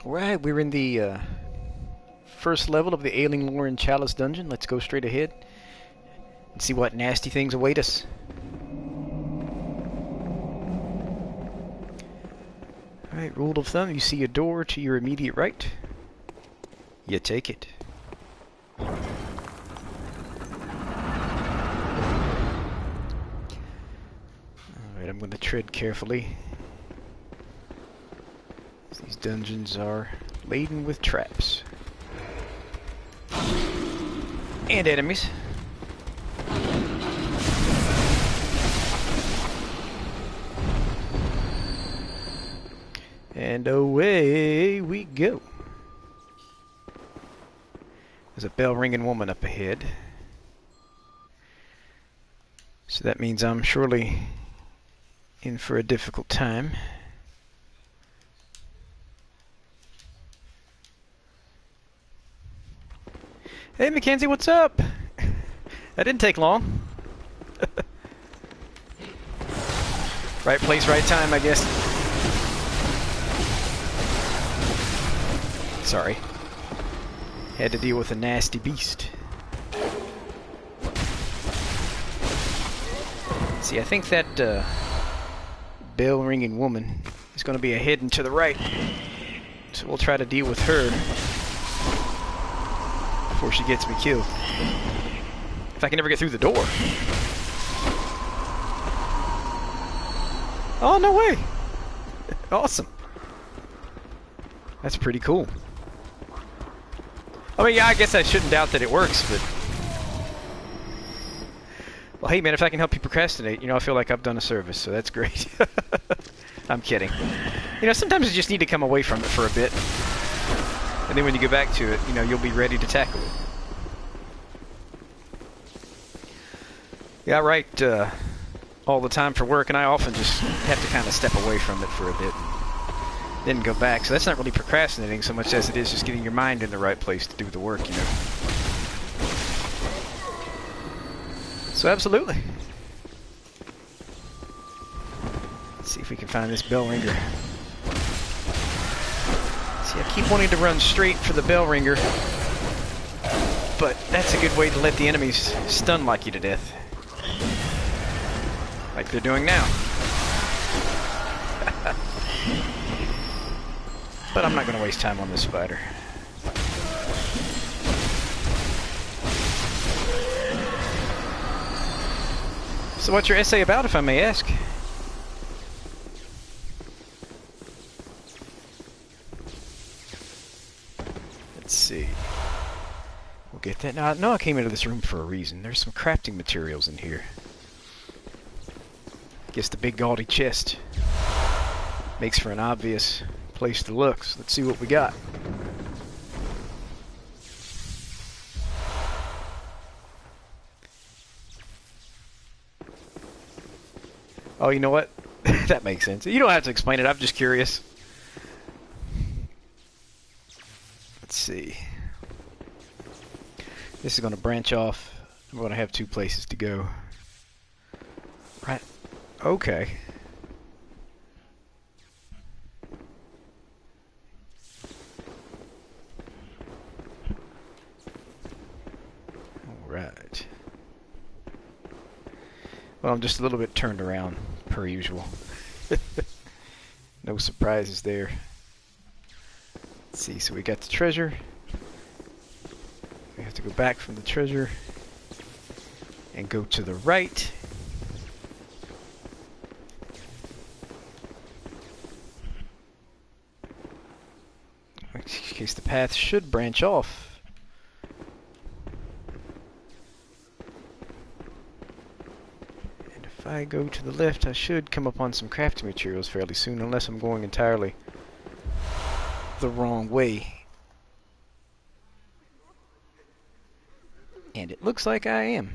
Alright, we're in the first level of the Ailing Loran Chalice dungeon. Let's go straight ahead and see what nasty things await us. Alright, rule of thumb, you see a door to your immediate right, you take it. Alright, I'm going to tread carefully. These dungeons are laden with traps. And enemies. And away we go. There's a bell-ringing woman up ahead. So that means I'm surely in for a difficult time. Hey Mackenzie, what's up? That didn't take long. Right place, right time, I guess. Sorry. Had to deal with a nasty beast. See, I think that bell-ringing woman is going to be ahead and to the right. So we'll try to deal with her before she gets me killed. If I can ever get through the door. Oh, no way! Awesome. That's pretty cool. I mean, yeah, I guess I shouldn't doubt that it works, but... Well, hey man, if I can help you procrastinate, you know, I feel like I've done a service, so that's great. I'm kidding. You know, sometimes you just need to come away from it for a bit. And then when you get back to it, you know, you'll be ready to tackle it. Yeah, I write all the time for work, and I often just have to kind of step away from it for a bit. Then go back. So that's not really procrastinating so much as it is just getting your mind in the right place to do the work, you know. So absolutely. Let's see if we can find this bell ringer. See, I keep wanting to run straight for the bell ringer, but that's a good way to let the enemies stun lock you to death. Like they're doing now. But I'm not going to waste time on this spider. So what's your essay about, if I may ask? Let's see. We'll get that. Now, I know I came into this room for a reason. There's some crafting materials in here. Guess the big gaudy chest makes for an obvious place to look. So let's see what we got. Oh, you know what? That makes sense. You don't have to explain it. I'm just curious. Let's see. This is going to branch off. I'm going to have two places to go. Right. Okay. Alright. Well, I'm just a little bit turned around, per usual. No surprises there. Let's see, so we got the treasure. We have to go back from the treasure and go to the right. In case the path should branch off. If I go to the left, I should come upon some crafting materials fairly soon, unless I'm going entirely the wrong way. And it looks like I am.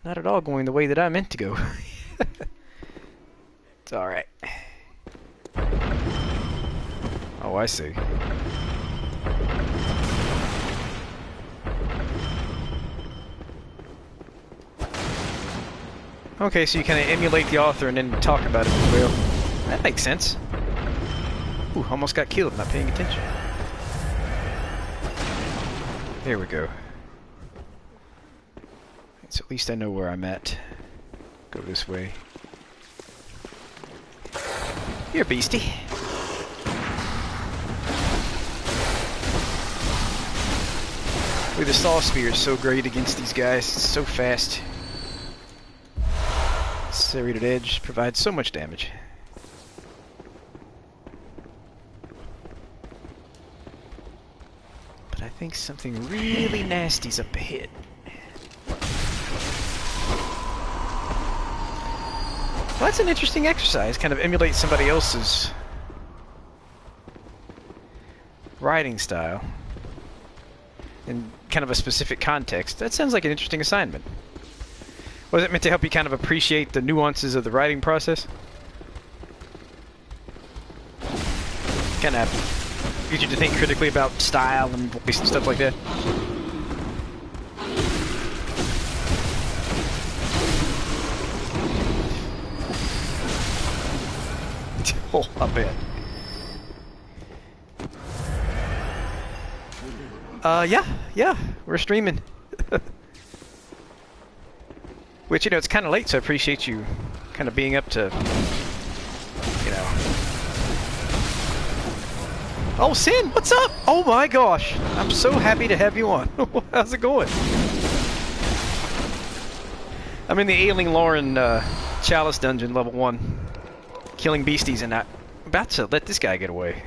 Not at all going the way that I meant to go. It's alright. Oh, I see. Okay, so you kind of emulate the author and then talk about it as well. That makes sense. Alright, let's see. We'll get this treasure. And if I go to the left, I should come upon some crafting materials fairly soon, unless I'm going entirely the wrong way. And it looks like I am. Not at all going the way that I meant to go. It's alright. Oh, I see. Okay, so you kind of emulate the author and then talk about it as well. That makes sense. Ooh, almost got killed, not paying attention. There we go. So at least I know where I'm at. Go this way. Here, beastie. Boy, the Saw Spear is so great against these guys. It's so fast. Serrated edge provides so much damage. But I think something really nasty's up ahead. Well, that's an interesting exercise. Kind of emulate somebody else's riding style in kind of a specific context. That sounds like an interesting assignment. Was it meant to help you kind of appreciate the nuances of the writing process? Kind of get you to think critically about style and voice and stuff like that. Oh, I bet. Yeah, we're streaming. Which, you know, it's kind of late, so I appreciate you kind of being up to, you know. Oh, Sin, what's up? Oh my gosh, I'm so happy to have you on. How's it going? I'm in the Ailing Loran Chalice dungeon, level 1. Killing beasties, and I'm about to let this guy get away.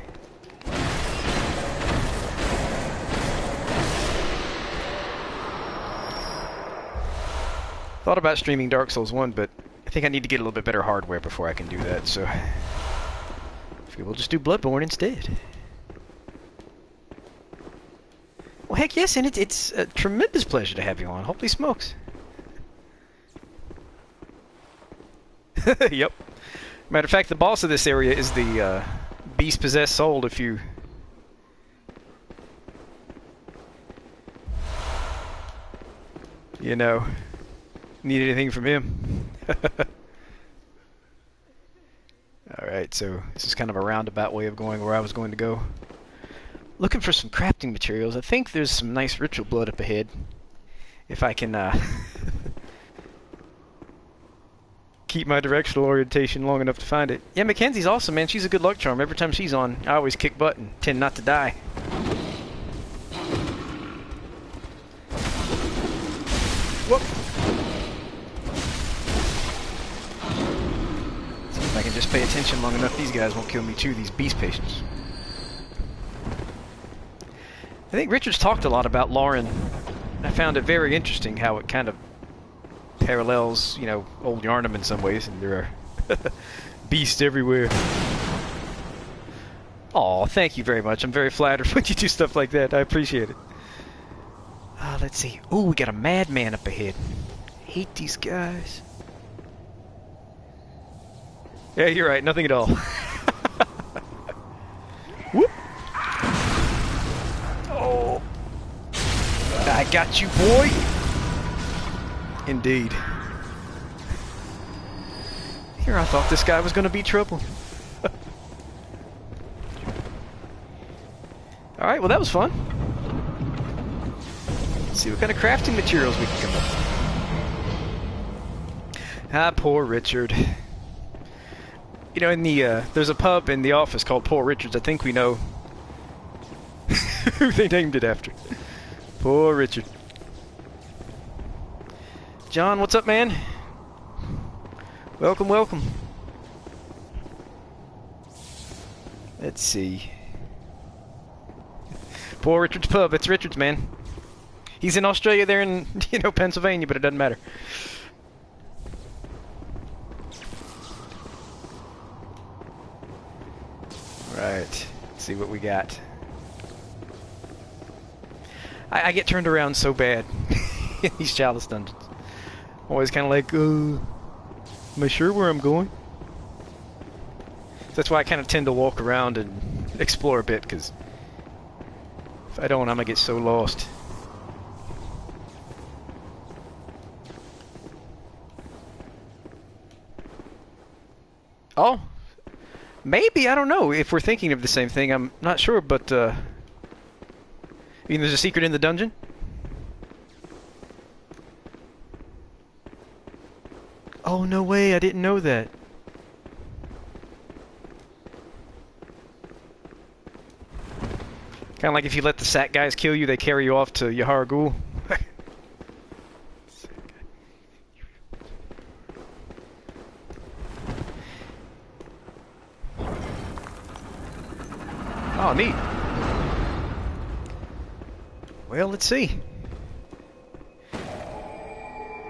Thought about streaming Dark Souls 1, but I think I need to get a little bit better hardware before I can do that, so we'll just do Bloodborne instead. Well, heck yes, and it's a tremendous pleasure to have you on. Holy smokes. Yep. Matter of fact, the boss of this area is the beast-possessed soul, if you... You know, need anything from him. Alright, so this is kind of a roundabout way of going where I was going to go. Looking for some crafting materials. I think there's some nice ritual blood up ahead. If I can, keep my directional orientation long enough to find it. Yeah, Mackenzie's awesome, man. She's a good luck charm. Every time she's on, I always kick butt and tend not to die. Whoop! See if I can just pay attention long enough, these guys won't kill me too, these beast patients. I think Richard's talked a lot about Loran. I found it very interesting how it kind of parallels, you know, old Yarnum in some ways, and there are beasts everywhere. Aw, thank you very much. I'm very flattered when you do stuff like that. I appreciate it. Let's see. Ooh, we got a madman up ahead. Hate these guys. Yeah, you're right. Nothing at all. Whoop. Oh. I got you, boy. Indeed. Here, I thought this guy was going to be trouble. Alright, well that was fun. Let's see what kind of crafting materials we can come up with. Ah, poor Richard. You know, in the, there's a pub in the office called Poor Richard's. I think we know who they named it after. Poor Richard. John, what's up, man? Welcome, welcome. Let's see. Poor Richard's Pub. It's Richard's, man. He's in Australia there in, you know, Pennsylvania, but it doesn't matter. Right. Let's see what we got. I get turned around so bad in these Chalice dungeons. Always kind of like, am I sure where I'm going? That's why I kind of tend to walk around and explore a bit, because if I don't, I'm going to get so lost. Oh! Maybe, I don't know if we're thinking of the same thing. I'm not sure, but I mean, there's a secret in the dungeon? Oh, no way, I didn't know that. Kind of like if you let the sack guys kill you, they carry you off to Yahar Ghul. Oh, neat. Well, let's see.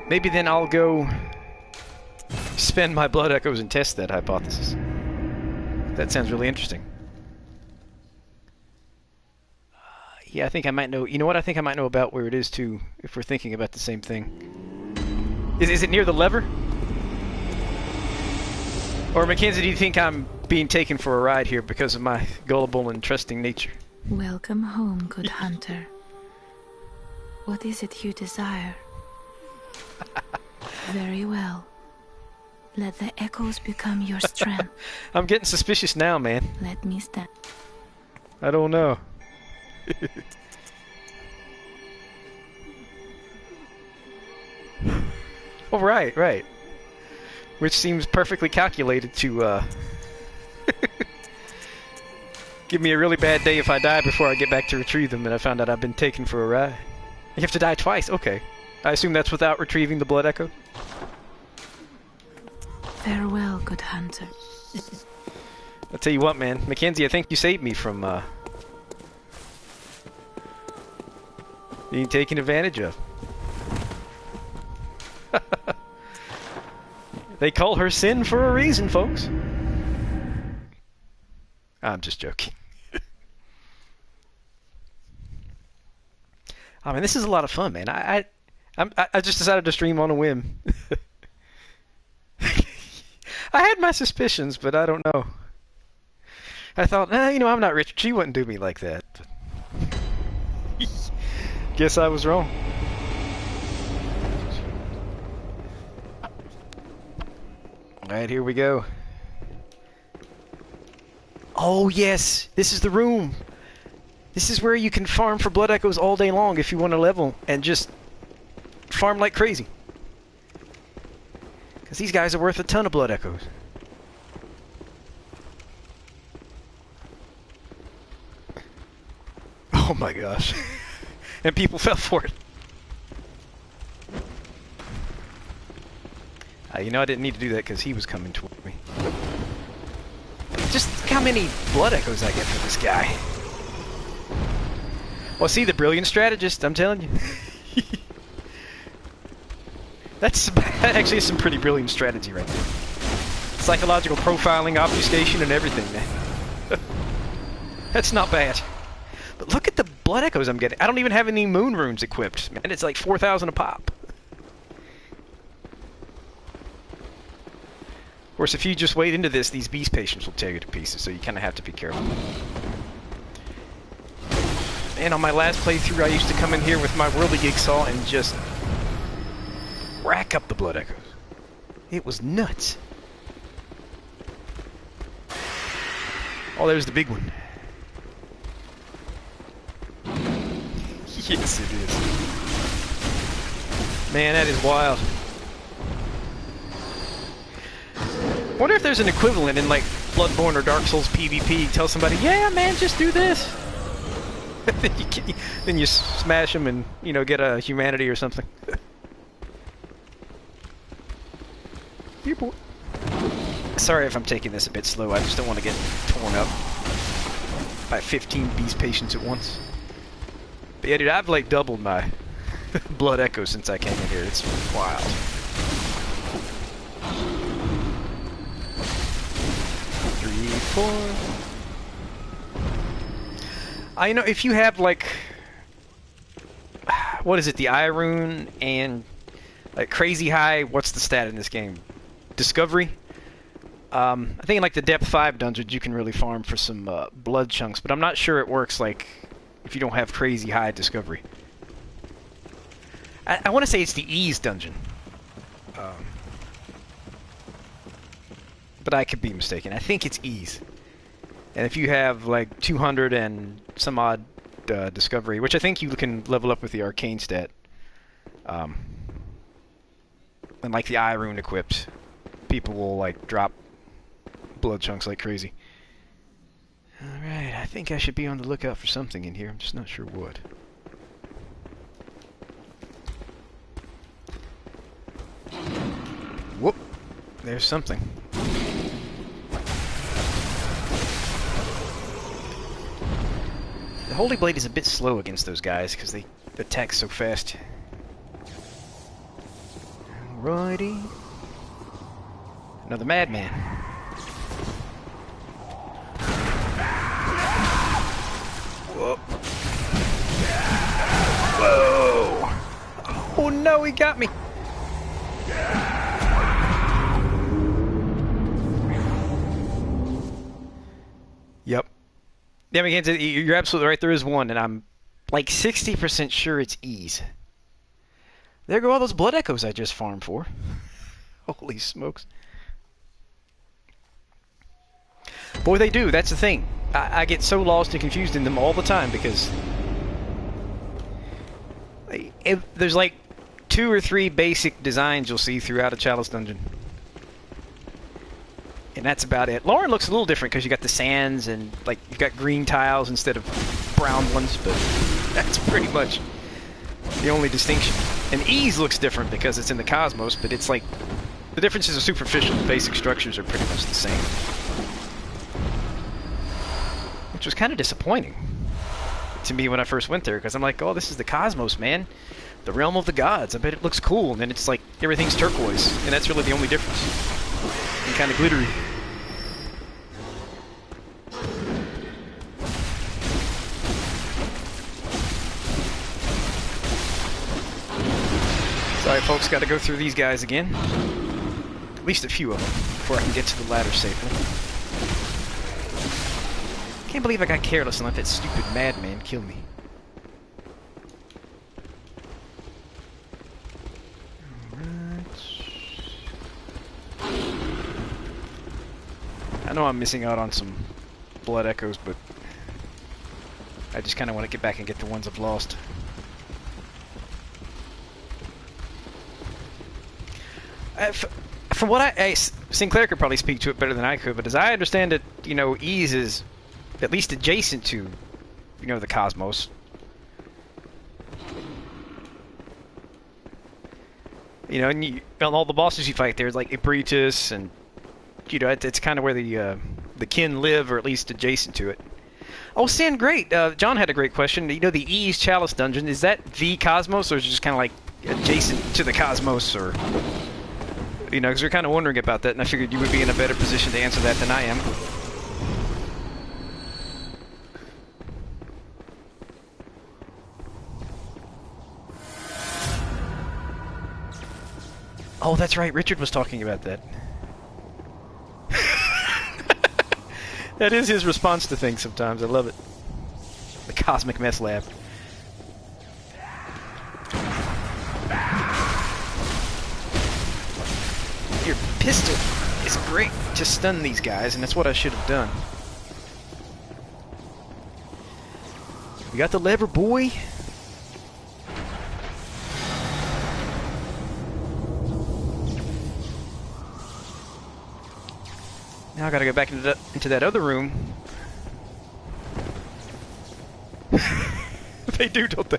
Maybe then I'll go spend my blood echoes and test that hypothesis. That sounds really interesting. Yeah, I think I might know. You know what? I think I might know about where it is too, if we're thinking about the same thing. Is it near the lever? Or Mackenzie, do you think I'm being taken for a ride here because of my gullible and trusting nature? Welcome home, good hunter. What is it you desire? Very well. Let the echoes become your strength. I'm getting suspicious now, man. Let me stand. I don't know. Oh, right. Which seems perfectly calculated to give me a really bad day if I die before I get back to retrieve them and I found out I've been taken for a ride. You have to die twice, okay. I assume that's without retrieving the blood echo? Farewell, good hunter. I'll tell you what, man. Mackenzie, I think you saved me from being taken advantage of. They call her Sin for a reason, folks. I'm just joking. I mean, this is a lot of fun, man. I just decided to stream on a whim. I had my suspicions, but I don't know. I thought, you know, I'm not Richard. She wouldn't do me like that. Guess I was wrong. Alright, here we go. Oh, yes! This is the room! This is where you can farm for blood echoes all day long if you want to level and just farm like crazy. Because these guys are worth a ton of blood echoes. Oh my gosh. And people fell for it. You know, I didn't need to do that because he was coming toward me. Just look how many blood echoes I get for this guy. Well, see, the brilliant strategist, I'm telling you. That actually is some pretty brilliant strategy right there. Psychological profiling, obfuscation, and everything, man. That's not bad. But look at the blood echoes I'm getting. I don't even have any moon runes equipped, man. It's like 4,000 a pop. Of course, if you just wade into this, these beast patients will tear you to pieces, so you kind of have to be careful. And on my last playthrough, I used to come in here with my whirligig saw and just rack up the blood echoes. It was nuts. Oh, there's the big one. Yes, it is. Man, that is wild. Wonder if there's an equivalent in like Bloodborne or Dark Souls PvP. Tell somebody, yeah, man, just do this. Then you smash them and, you know, get a humanity or something. Here, boy. Sorry if I'm taking this a bit slow. I just don't want to get torn up by 15 beast patients at once. But yeah, dude, I've like doubled my blood echo since I came in here. It's wild. You know, if you have like, what is it, the eye rune and like crazy high, what's the stat in this game? Discovery? I think in like the depth 5 dungeons you can really farm for some blood chunks, but I'm not sure it works like if you don't have crazy high discovery. I want to say it's the ease dungeon. but I could be mistaken. I think it's ease. And if you have like 200 and some odd discovery, which I think you can level up with the arcane stat, and like the eye rune equipped, people will like drop blood chunks like crazy. Alright, I think I should be on the lookout for something in here. I'm just not sure what. Whoop! There's something. The Holy Blade is a bit slow against those guys because they attack so fast. Alrighty. Another madman. Whoa. Whoa! Oh no, he got me! Yep. Yeah, you're absolutely right. There is one, and I'm like 60% sure it's ease. There go all those blood echoes I just farmed for. Holy smokes. Boy, they do. That's the thing. I get so lost and confused in them all the time because there's like 2 or 3 basic designs you'll see throughout a Chalice dungeon. And that's about it. Loran looks a little different because you got the sands and like you've got green tiles instead of brown ones, but that's pretty much the only distinction. And Ease looks different because it's in the cosmos, but it's like the differences are superficial. The basic structures are pretty much the same, which was kind of disappointing to me when I first went there because I'm like, oh, this is the cosmos, man, the realm of the gods. I bet it looks cool, and then it's like everything's turquoise, and that's really the only difference. And kind of glittery. Sorry, folks, got to go through these guys again. At least a few of them before I can get to the ladder safely. Can't believe I got careless and let that stupid madman kill me. I know I'm missing out on some blood echoes, but I just kind of want to get back and get the ones I've lost. From what Sinclair could probably speak to it better than I could, but as I understand it, you know, Ease is at least adjacent to, you know, the cosmos. You know, and all the bosses you fight there, like Ibritus, and you know, it's kind of where the kin live, or at least adjacent to it. Oh, Sin, great. John had a great question. You know, the Ease Chalice dungeon, is that the cosmos, or is it just kind of like adjacent to the cosmos, or you know, because we're kind of wondering about that, and I figured you would be in a better position to answer that than I am. Oh, that's right. Richard was talking about that. That is his response to things sometimes. I love it. The Cosmic Mess Lab. Your pistol is great to stun these guys, and that's what I should have done. We got the lever, boy. Now I gotta go back into that other room. They do, don't they?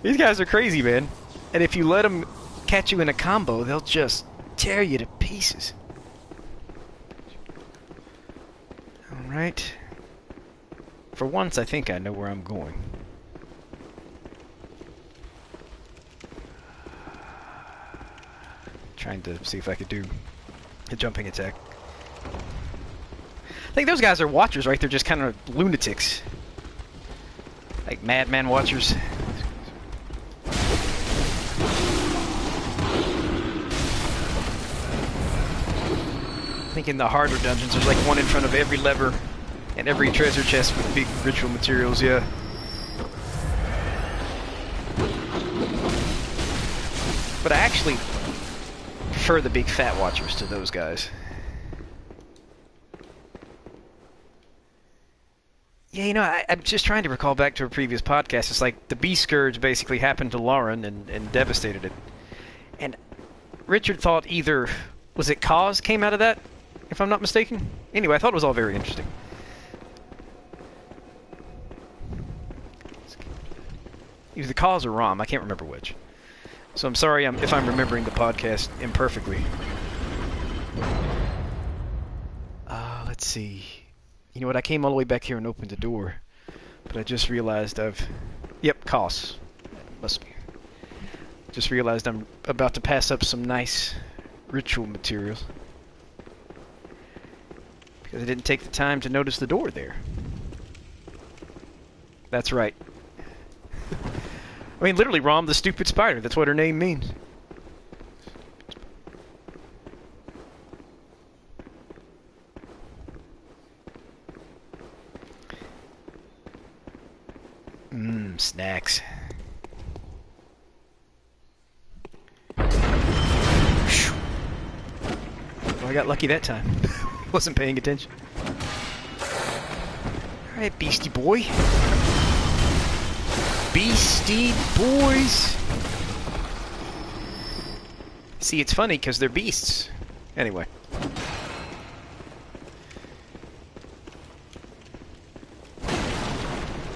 These guys are crazy, man. And if you let them catch you in a combo, they'll just tear you to pieces. Alright. For once, I think I know where I'm going. Trying to see if I could do a jumping attack. I think those guys are watchers, right? They're just kind of lunatics. Like madman watchers. I think in the harder dungeons there's like one in front of every lever and every treasure chest with big ritual materials, yeah. But I actually prefer the big fat watchers to those guys. Yeah, you know, I'm just trying to recall back to a previous podcast. It's like the Beast Scourge basically happened to Loran and devastated it. And Richard thought either... Was it Cause came out of that? If I'm not mistaken? Anyway, I thought it was all very interesting. Either the Cause or Rom. I can't remember which. So I'm sorry if I'm remembering the podcast imperfectly. Let's see. You know what? I came all the way back here and opened the door. But I just realized I've... Yep, Cause. Must be. Just realized I'm about to pass up some nice ritual materials. Because I didn't take the time to notice the door there. That's right. I mean, literally, Rom the Stupid Spider. That's what her name means. Snacks. Well, I got lucky that time. Wasn't paying attention. Alright, Beastie Boy. Beastie Boys. See, it's funny because they're beasts. Anyway.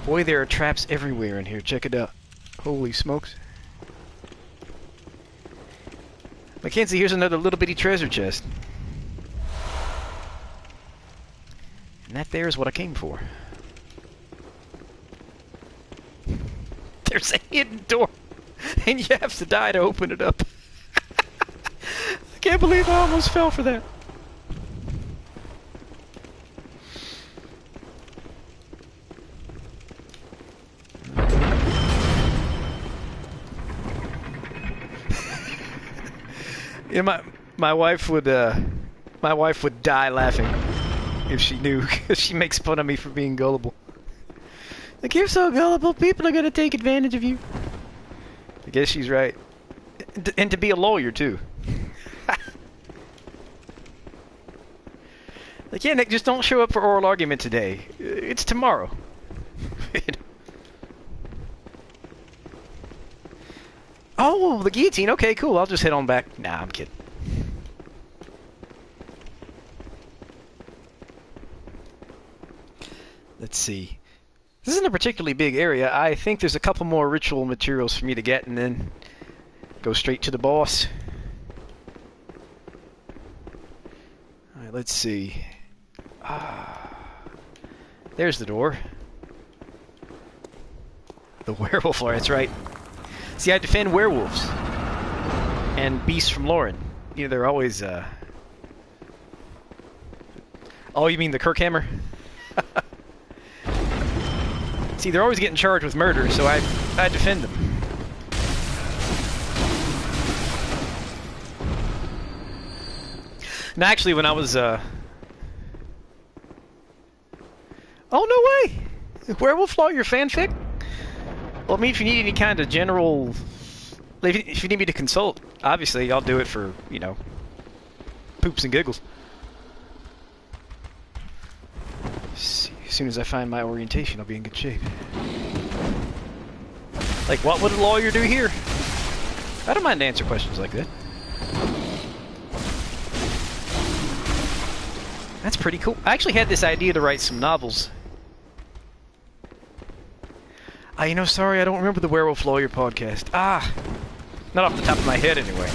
Boy, there are traps everywhere in here. Check it out. Holy smokes. Mackenzie, here's another little bitty treasure chest. And that there is what I came for. There's a hidden door, and you have to die to open it up. I can't believe I almost fell for that. Yeah, my wife would die laughing if she knew, because she makes fun of me for being gullible. Like, you're so gullible, people are gonna take advantage of you. I guess she's right. And to be a lawyer too. Like, yeah, Nick, just don't show up for oral argument today. It's tomorrow. Oh, the guillotine. Okay, cool. I'll just head on back. Nah, I'm kidding. Let's see. This isn't a particularly big area. I think there's a couple more ritual materials for me to get and then go straight to the boss. Alright, let's see. There's the door. The werewolf lore, that's right. See, I defend werewolves and beasts from Loran. You know, they're always, Oh, you mean the Kirkhammer? See, they're always getting charged with murder, so I defend them. Now, actually, when I was, Oh, no way! Werewolf Lawyer fanfic? Well, I mean, if you need any kind of general... If you need me to consult, obviously, I'll do it for, you know, poops and giggles. See, as soon as I find my orientation, I'll be in good shape. Like, what would a lawyer do here? I don't mind to answer questions like that. That's pretty cool. I actually had this idea to write some novels. You know, sorry, I don't remember the Werewolf Lawyer podcast. Not off the top of my head, anyway.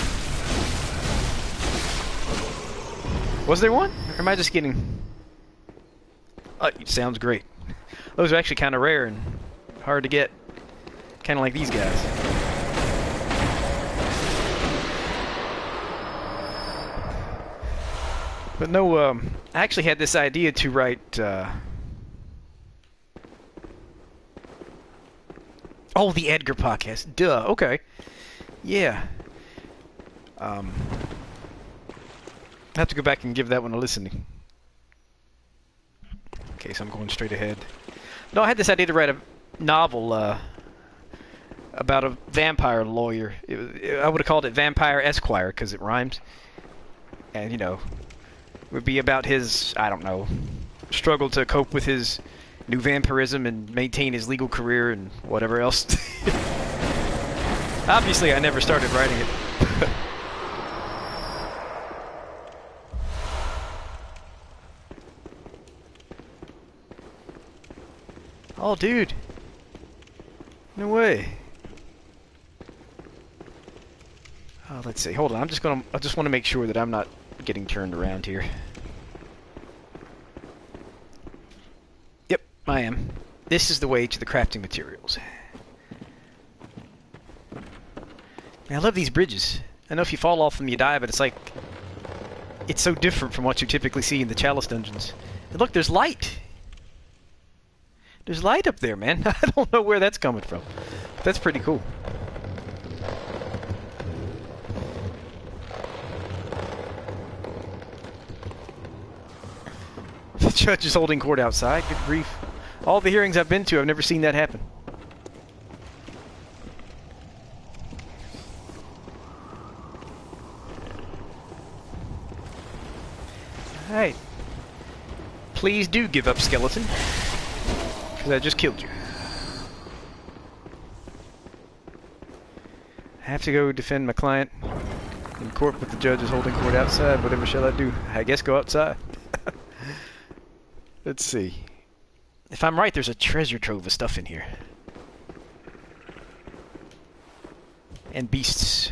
Was there one? Or am I just kidding? It sounds great. Those are actually kind of rare and hard to get. Kind of like these guys. But no, I actually had this idea to write, Oh, the Edgar podcast. Duh, okay. Yeah. I have to go back and give that one a listen. Okay, so I'm going straight ahead. No, I had this idea to write a novel about a vampire lawyer. I would have called it Vampire Esquire because it rhymes. And, you know, it would be about his, I don't know, struggle to cope with his new vampirism and maintain his legal career and whatever else. Obviously, I never started writing it. Oh, dude. No way. Oh, let's see. Hold on. I just want to make sure that I'm not getting turned around here. Yep, I am. This is the way to the crafting materials. Man, I love these bridges. I know if you fall off them, you die, but it's like... It's so different from what you typically see in the Chalice dungeons. And look, there's light! There's light up there, man. I don't know where that's coming from. But that's pretty cool. The judge is holding court outside. Good grief. All the hearings I've been to, I've never seen that happen. Alright. Please do give up, skeleton. Because I just killed you. I have to go defend my client in court, but the judge is holding court outside. Whatever shall I do? I guess go outside. Let's see. If I'm right, there's a treasure trove of stuff in here. And beasts.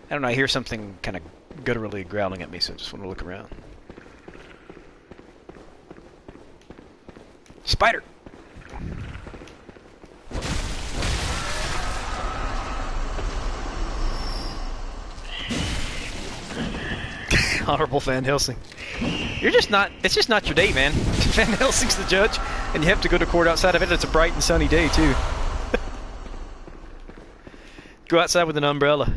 I don't know, I hear something kind of gutturally growling at me, so I just want to look around. Spider! Honorable Van Helsing. You're just not, it's just not your day, man. Van Helsing's the judge, and you have to go to court outside of it. It's a bright and sunny day, too. Go outside with an umbrella.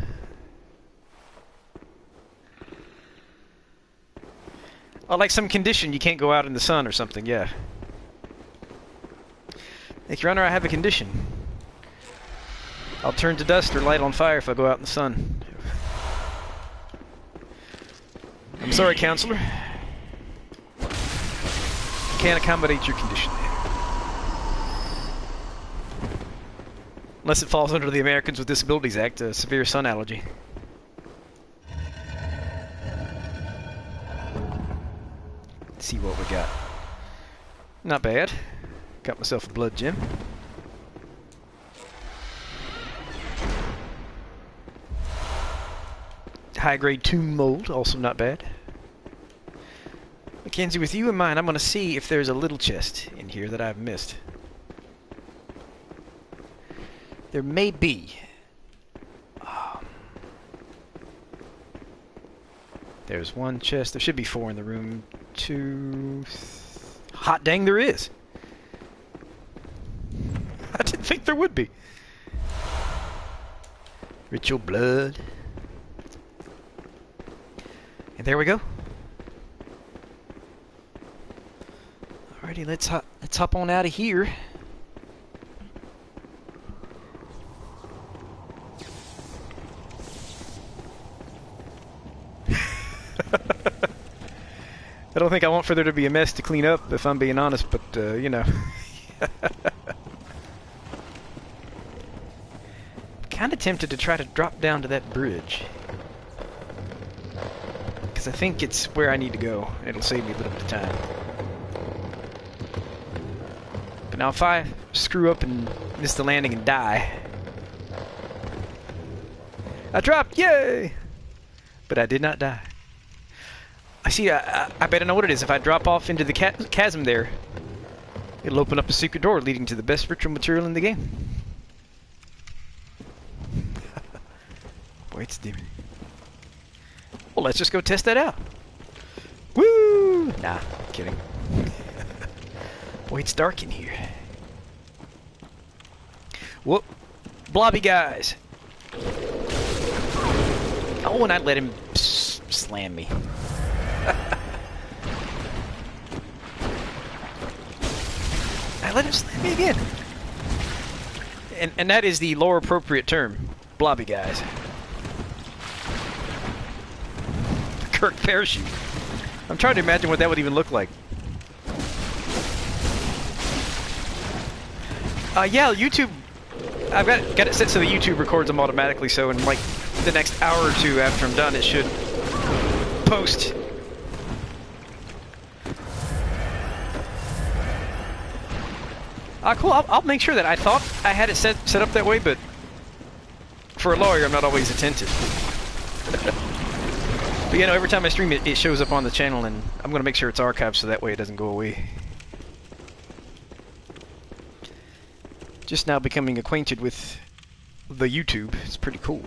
Oh, like some condition, you can't go out in the sun or something, yeah. Like, Your Honor, I have a condition. I'll turn to dust or light on fire if I go out in the sun. I'm sorry, counselor. Can't accommodate your condition. Unless it falls under the Americans with Disabilities Act, a severe sun allergy. Let's see what we got. Not bad. Got myself a blood gem. High-grade tomb mold, also not bad. Mackenzie, with you in mind, I'm going to see if there's a little chest in here that I've missed. There may be. There's one chest. There should be 4 in the room. 2... Hot dang, there is! I didn't think there would be. Ritual blood. And there we go. Alrighty, let's hop on out of here. I don't think I want for there to be a mess to clean up, if I'm being honest, but, you know. Kinda tempted to try to drop down to that bridge. Because I think it's where I need to go. It'll save me a little bit of time. But now if I screw up and miss the landing and die... I dropped! Yay! But I did not die. I see, I bet I know what it is. If I drop off into the chasm there, it'll open up a secret door leading to the best ritual material in the game. Boy, it's dim. Well, let's just go test that out. Woo! Nah, kidding. Boy, it's dark in here. Whoop! Blobby guys! Oh, and I let him slam me. I let him slam me again. And that is the lore appropriate term. Blobby guys. Kirk parachute. I'm trying to imagine what that would even look like. Yeah, YouTube. I've got it set so the YouTube records them automatically. So in like the next hour or two after I'm done, it should post. Cool. I'll make sure that. I thought I had it set up that way, but for a lawyer, I'm not always attentive. But you know, every time I stream it, it shows up on the channel, and I'm gonna make sure it's archived so that way it doesn't go away. Just now becoming acquainted with the YouTube. It's pretty cool.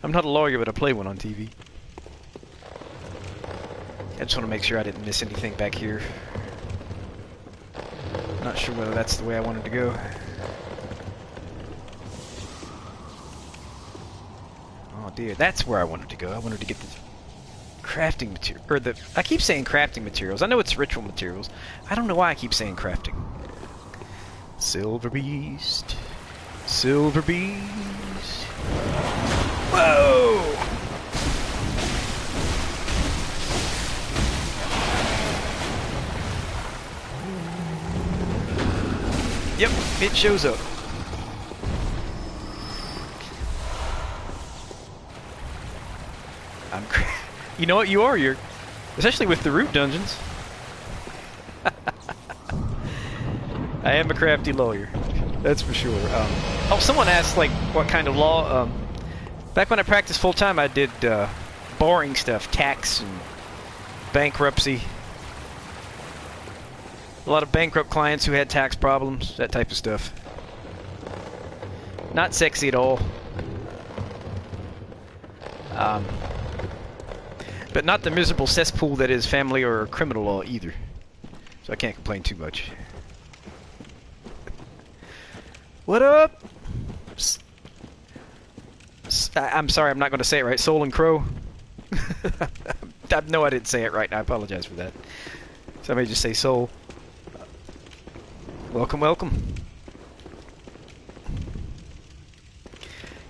I'm not a lawyer, but I play one on TV. I just want to make sure I didn't miss anything back here. Not sure whether that's the way I wanted to go. Oh dear, that's where I wanted to go. I wanted to get the crafting material, or the, I keep saying crafting materials. I know it's ritual materials. I don't know why I keep saying crafting. Silver beast. Silver beast. Whoa! Yep, it shows up. You know what you are? You're, especially with the root dungeons. I am a crafty lawyer, that's for sure. Oh, someone asked like what kind of law. Back when I practiced full time, I did boring stuff, tax and bankruptcy. A lot of bankrupt clients who had tax problems, that type of stuff. Not sexy at all. But not the miserable cesspool that is family or criminal law either. So I can't complain too much. What up? I'm sorry, I'm not going to say it right. Soul and Crow. No, I didn't say it right. I apologize for that. Somebody just say Soul. Welcome, welcome.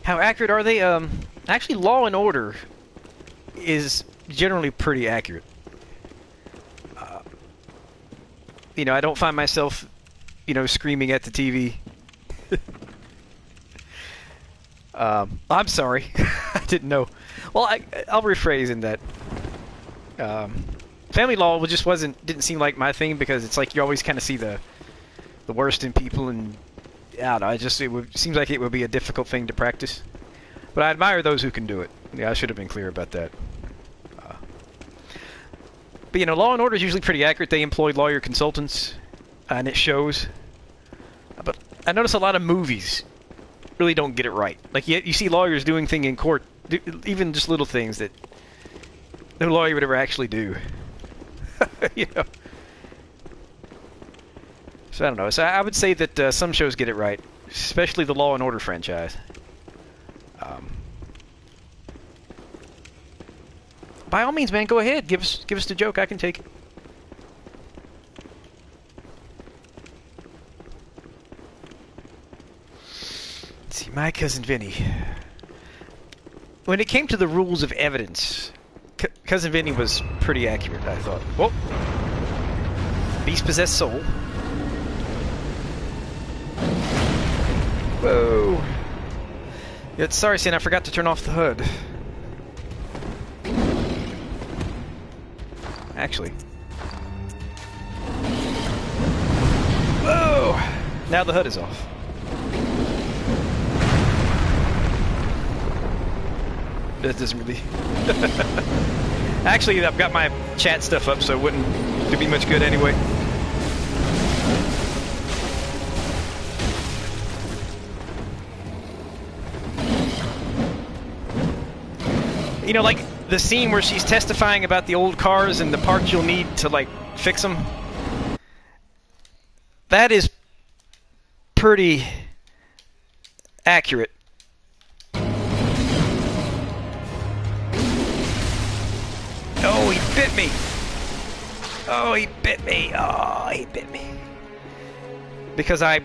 How accurate are they? Actually, Law and Order is generally pretty accurate. You know, I don't find myself, you know, screaming at the TV. I'm sorry. I didn't know. Well, I'll rephrase in that. Family law didn't seem like my thing, because it's like you always kind of see the worst in people, and I don't know, it seems like it would be a difficult thing to practice. But I admire those who can do it. Yeah, I should have been clear about that. But you know, Law and Order is usually pretty accurate. They employ lawyer consultants, and it shows. But I notice a lot of movies really don't get it right. Like you see lawyers doing things in court, even just little things that no lawyer would ever actually do. You know. So I don't know. So I would say that some shows get it right, especially the Law and Order franchise. By all means, man, go ahead. Give us the joke. I can take it. Let's see, my cousin Vinny. When it came to the rules of evidence, cousin Vinny was pretty accurate, I thought. Whoa. Beast-possessed soul. Whoa. Yeah, sorry, Sin, I forgot to turn off the hood. Actually. Whoa! Now the hood is off. That doesn't really... Actually, I've got my chat stuff up, so it wouldn't be much good anyway. You know, like the scene where she's testifying about the old cars and the parts you'll need to, like, fix them. That is pretty accurate. Oh, he bit me. Oh, he bit me. Oh, he bit me. Because I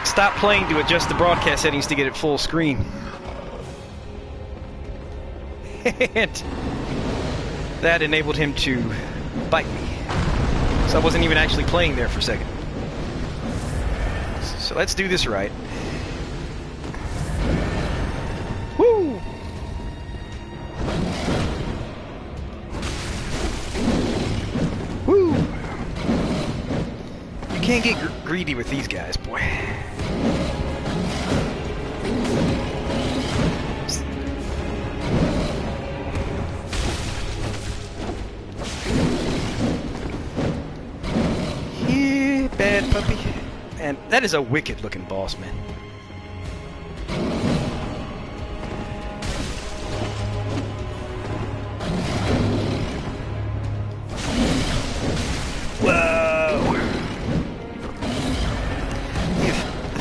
stopped playing to adjust the broadcast settings to get it full screen. And that enabled him to bite me. So I wasn't even actually playing there for a second. So let's do this right. Woo! Woo! You can't get greedy with these guys, boy. Yeah, bad puppy. And that is a wicked looking boss, man.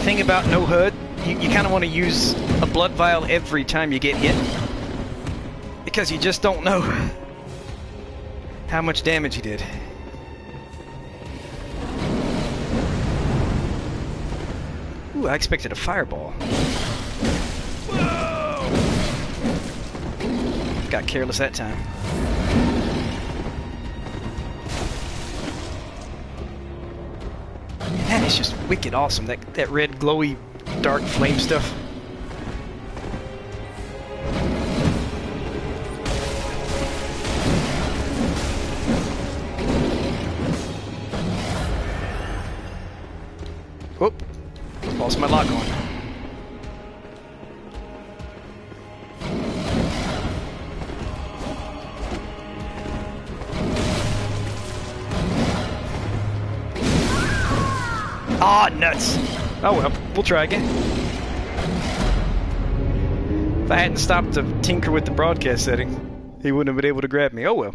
Thing about no HUD, you kind of want to use a blood vial every time you get hit, because you just don't know how much damage he did. Ooh, I expected a fireball. Whoa! Got careless that time. That is just wicked awesome, that red glowy dark flame stuff. Whoop, lost my lock on. Ah, nuts! Oh well, we'll try again. If I hadn't stopped to tinker with the broadcast setting, he wouldn't have been able to grab me. Oh well.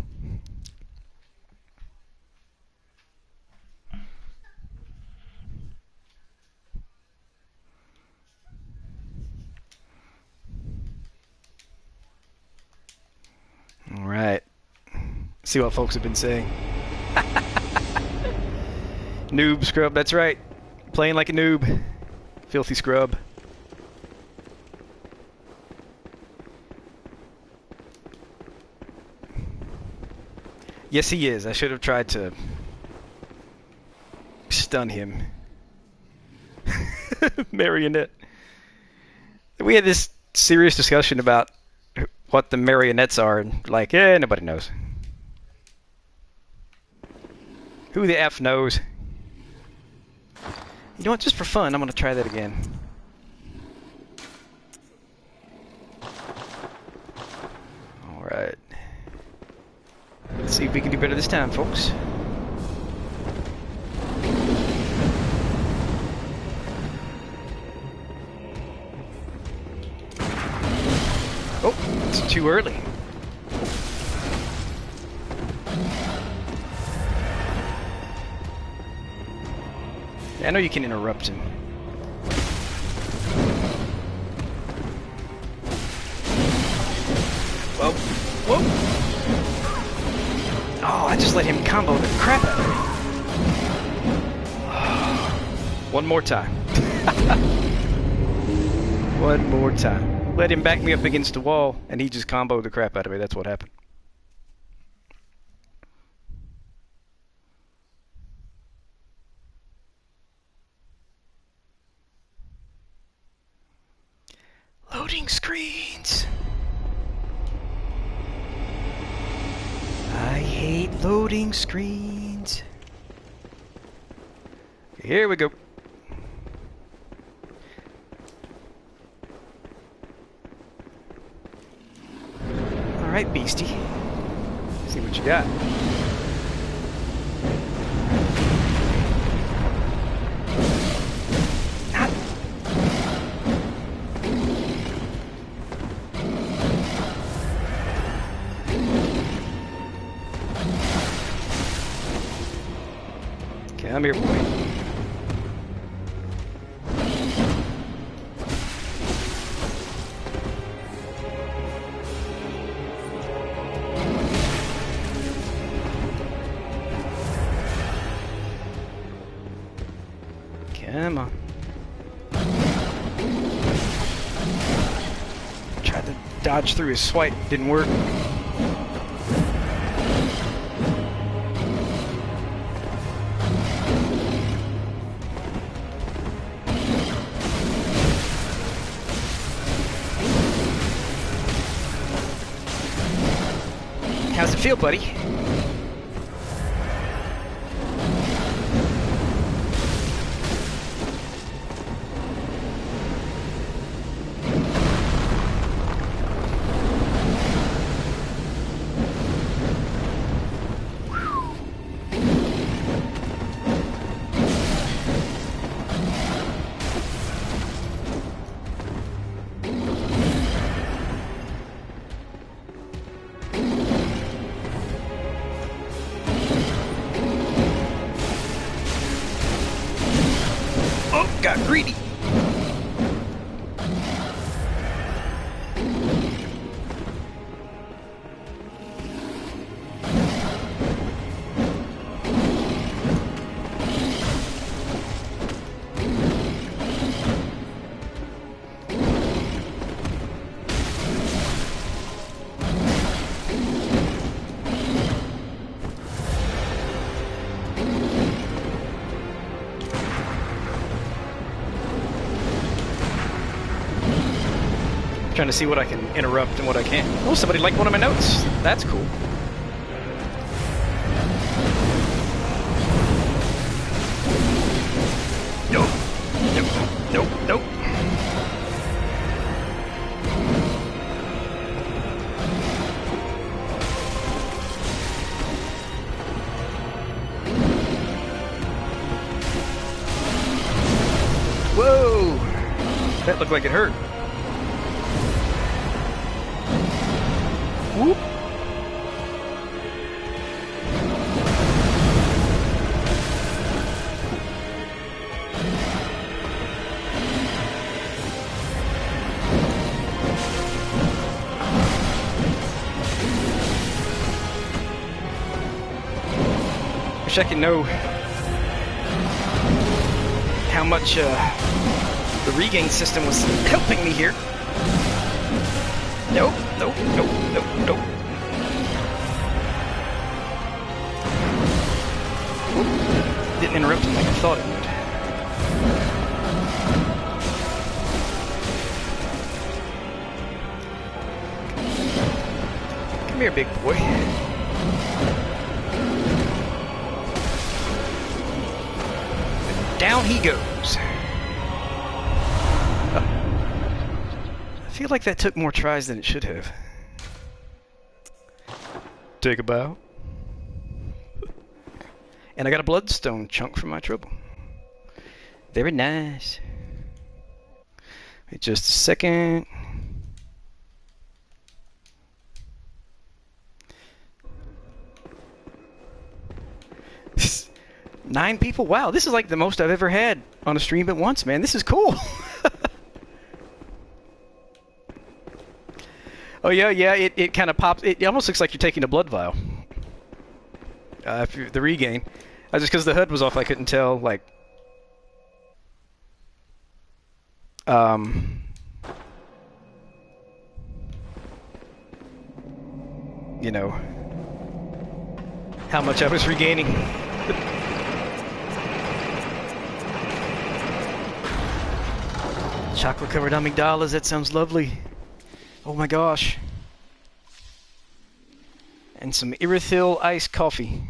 Alright. See what folks have been saying. Noob scrub, that's right. Playing like a noob. Filthy scrub. Yes, he is. I should have tried to stun him. Marionette. We had this serious discussion about what the marionettes are, and like, nobody knows. Who the F knows? You know what, just for fun, I'm gonna try that again. Alright. Let's see if we can do better this time, folks. Oh, it's too early. I know you can interrupt him. Whoa. Whoa. Oh, I just let him combo the crap out of me. One more time. One more time. Let him back me up against the wall, and he just comboed the crap out of me. That's what happened. Loading screens. I hate loading screens. Here we go. Alright, beastie. See what you got. Come here, boy. Come on. Tried to dodge through his swipe, didn't work. it feel, buddy? Got greedy. Trying to see what I can interrupt and what I can't. Oh, somebody liked one of my notes. That's cool. Nope. Nope. Nope. Nope. Whoa! That looked like it hurt. Whoop. Wish I could know how much the regain system was helping me here. Nope, nope, nope, nope, nope. Whoop. Didn't interrupt him like I thought it would. Come here, big boy. Down he goes. I feel like that took more tries than it should have. Take a bow. And I got a bloodstone chunk from my trouble. Very nice. Wait just a second. Nine people? Wow, this is like the most I've ever had on a stream at once, man. This is cool. Oh yeah, it kind of pops. It almost looks like you're taking a blood vial. The regain. Just because the HUD was off, I couldn't tell. Like, you know, how much I was regaining. Chocolate covered amygdalas. That sounds lovely. Oh my gosh. And some Irithyl iced coffee.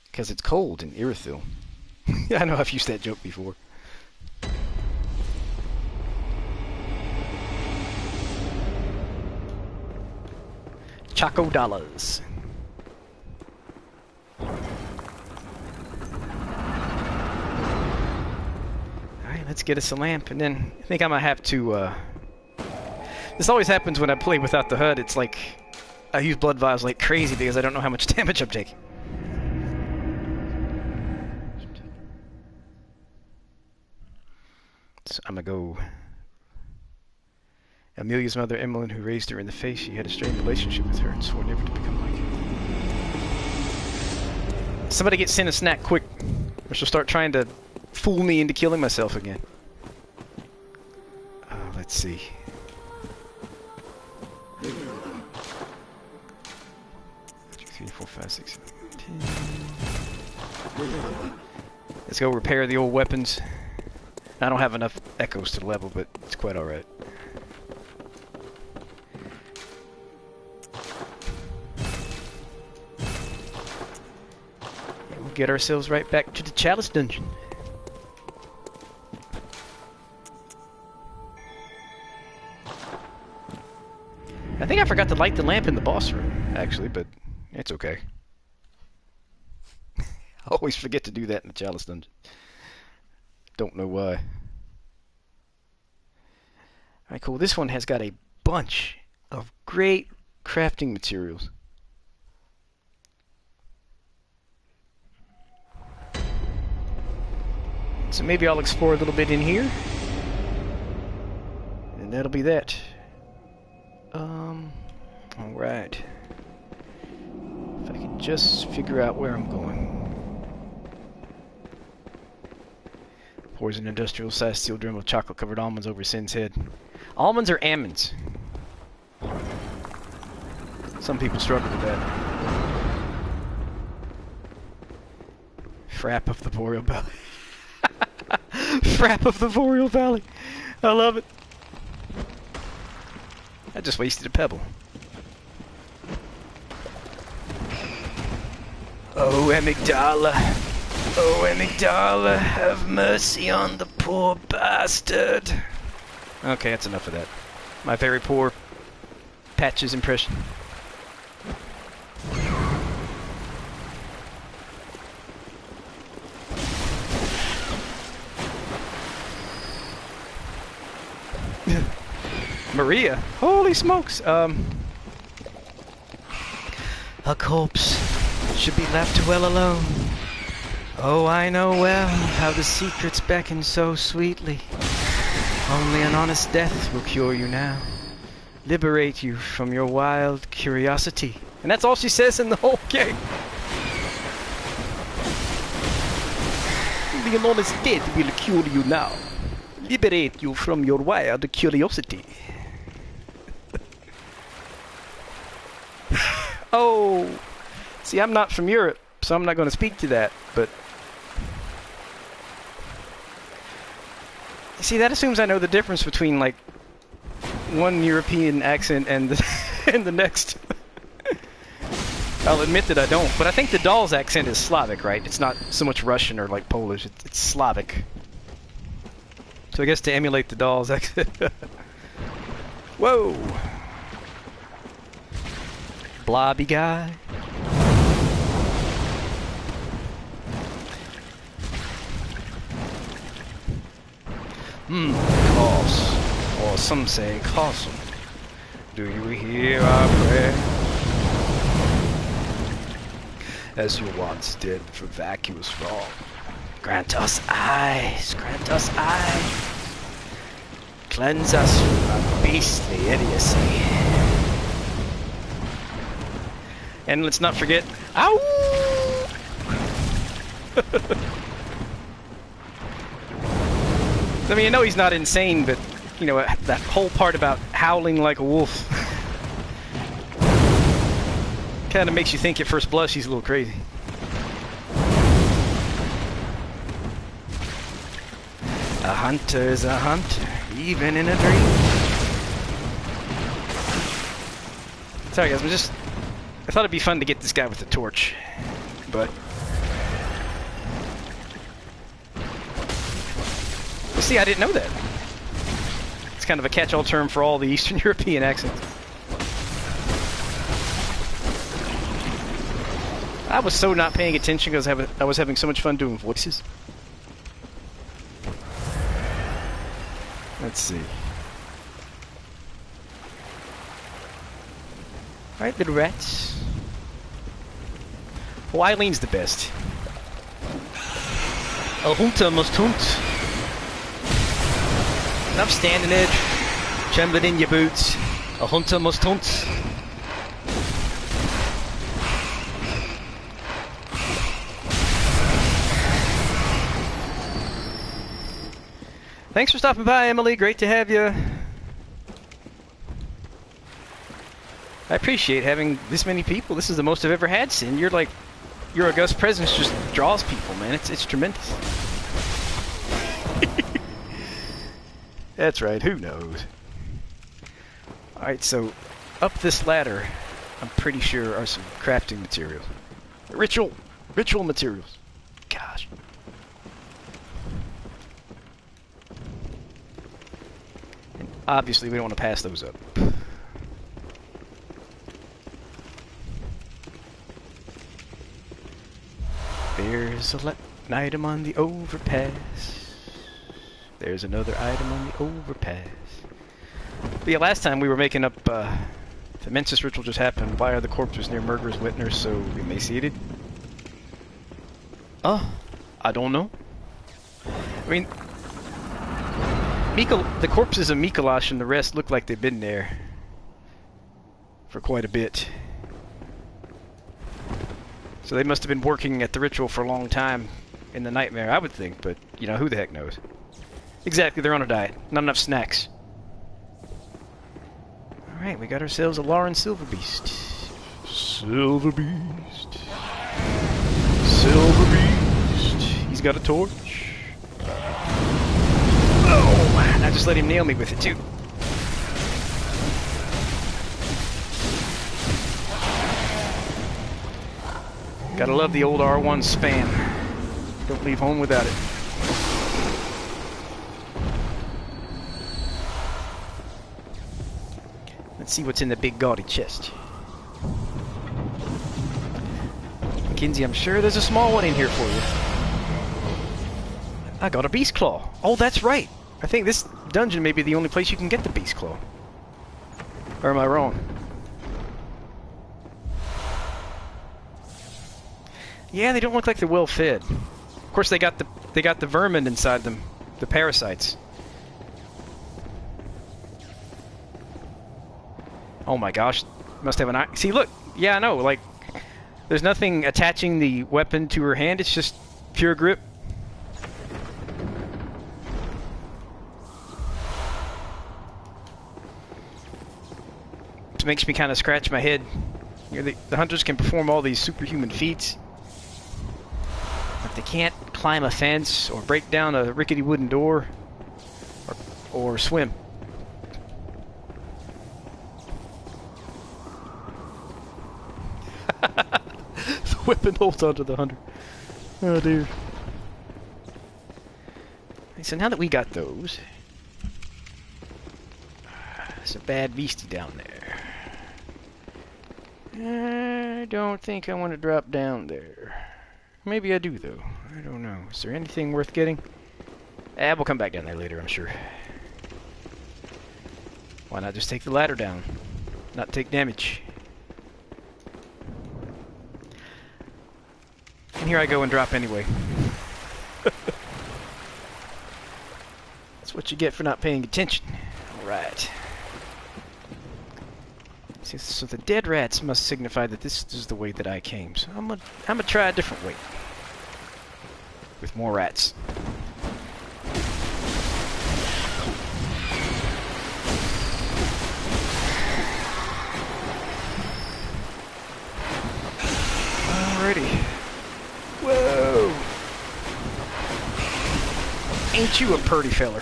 Because it's cold in Irithyl. I know I've used that joke before. Choco dollars. Let's get us a lamp, and then I think I might have to, this always happens when I play without the HUD. It's like, I use blood vials like crazy because I don't know how much damage I'm taking. So I'm gonna go... Amelia's mother, Emmeline, who raised her in the faith, she had a strained relationship with her and swore never to become like her. Somebody get Sin a snack quick, or she'll start trying to fool me into killing myself again. Let's see. Two, 3, 4, 5, 6, 7, 10. Let's go repair the old weapons. I don't have enough echoes to level, but it's quite alright. get ourselves right back to the Chalice dungeon. I think I forgot to light the lamp in the boss room, actually, but it's okay. I always forget to do that in the Chalice dungeon. Don't know why. Alright, cool. This one has got a bunch of great crafting materials. So maybe I'll explore a little bit in here. And that'll be that. Alright. If I can just figure out where I'm going. Pours an industrial-sized steel drum of chocolate-covered almonds over Sin's head. Almonds or almonds? Some people struggle with that. Frap of the Boreal Valley. Frap of the Boreal Valley. I love it. I just wasted a pebble. Oh, Amygdala. Oh, Amygdala, have mercy on the poor bastard. Okay, that's enough of that. My very poor Patch's impression. Maria, holy smokes! A corpse should be left well alone. Oh, I know well how the secrets beckon so sweetly. Only an honest death will cure you now, liberate you from your wild curiosity. And that's all she says in the whole game. Only an honest death will cure you now, liberate you from your wild curiosity. Oh, see, I'm not from Europe, so I'm not going to speak to that, but... See, that assumes I know the difference between, like, one European accent and the, and the next. I'll admit that I don't, but I think the doll's accent is Slavic, right? It's not so much Russian or, like, Polish, it's Slavic. So I guess to emulate the doll's accent. Whoa! Blobby guy. Course. Or some say castle. Do you hear our prayer? As you once did for vacuous wrong. Grant us eyes, grant us eyes. Cleanse us from our beastly idiocy. And let's not forget, ow! I mean, I know he's not insane, but, you know, that whole part about howling like a wolf kind of makes you think at first blush he's a little crazy. A hunter is a hunter, even in a dream. Sorry guys, I thought it'd be fun to get this guy with the torch, but... Well, see, I didn't know that. It's kind of a catch-all term for all the Eastern European accents. I was so not paying attention because I was having so much fun doing voices. Let's see. Alright, little rats. Oh, Eileen's the best. A hunter must hunt. Enough standing there, trembling in your boots. A hunter must hunt. Thanks for stopping by, Emily. Great to have you. I appreciate having this many people. This is the most I've ever had, Sin. You're like, your august presence just draws people, man. It's tremendous. That's right, who knows? Alright, so up this ladder, I'm pretty sure are some crafting materials. Ritual materials. Obviously, we don't want to pass those up. There's an item on the overpass. There's another item on the overpass. But yeah, last time we were making up, the Mensis ritual just happened. Why are the corpses near Murderer's Witness so emaciated? I don't know. I mean, the corpses of Mikolash and the rest look like they've been there for quite a bit. So they must have been working at the ritual for a long time in the nightmare, I would think, but, you know, who the heck knows? Exactly, they're on a diet. Not enough snacks. Alright, we got ourselves a Loran Silver Beast. Silver Beast. Silver Beast. He's got a torch. Oh, and I just let him nail me with it, too. Gotta love the old R1 spam. Don't leave home without it. Let's see what's in the big gaudy chest. Mackenzie, I'm sure there's a small one in here for you. I got a beast claw. Oh, that's right. I think this dungeon may be the only place you can get the beast claw. Or am I wrong? Yeah, they don't look like they're well fed. Of course, they got the vermin inside them, the parasites. Oh my gosh, must have an eye. See, look. Yeah, I know. Like, there's nothing attaching the weapon to her hand. It's just pure grip. It makes me kind of scratch my head. You know, the hunters can perform all these superhuman feats. But they can't climb a fence or break down a rickety wooden door or swim. The weapon holds onto the hunter. Oh dear. So now that we got those, there's a bad beastie down there. I don't think I want to drop down there. Maybe I do, though. I don't know. Is there anything worth getting? We'll come back down there later, I'm sure. Why not just take the ladder down? Not take damage. And here I go and drop anyway. That's what you get for not paying attention. Alright. So the dead rats must signify that this is the way that I came. So I'm gonna try a different way. With more rats. Alrighty. Whoa! Ain't you a purty feller?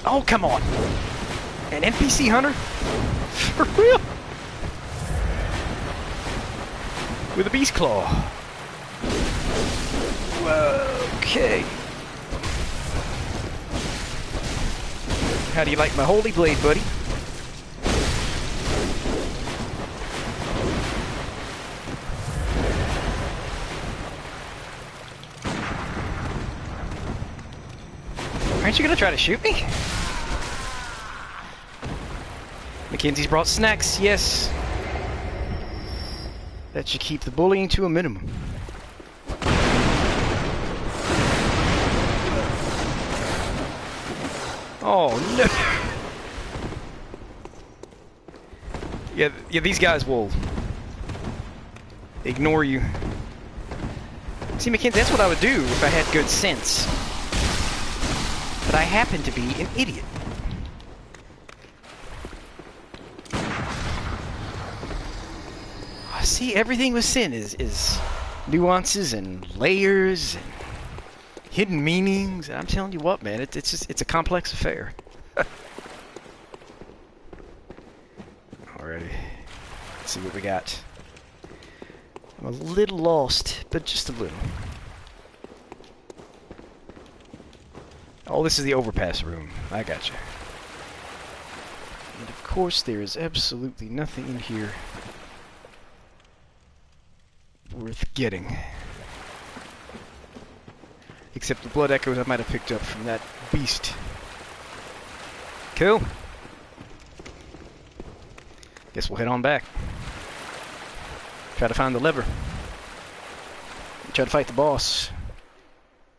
Oh, come on! An NPC hunter? For real? With a beast claw. Whoa, okay. How do you like my holy blade, buddy? Aren't you gonna try to shoot me? Mackenzie's brought snacks, yes. That should keep the bullying to a minimum. Oh no! Yeah, these guys will ignore you. See, Mackenzie, that's what I would do if I had good sense. But I happen to be an idiot. See, everything with sin is nuances and layers and hidden meanings. I'm telling you what, man, it's a complex affair. Alrighty, let's see what we got. I'm a little lost, but just a little. Oh, this is the overpass room. I gotcha. And of course, there is absolutely nothing in here worth getting. Except the blood echoes I might have picked up from that beast. Cool. Guess we'll head on back. Try to find the lever. Try to fight the boss.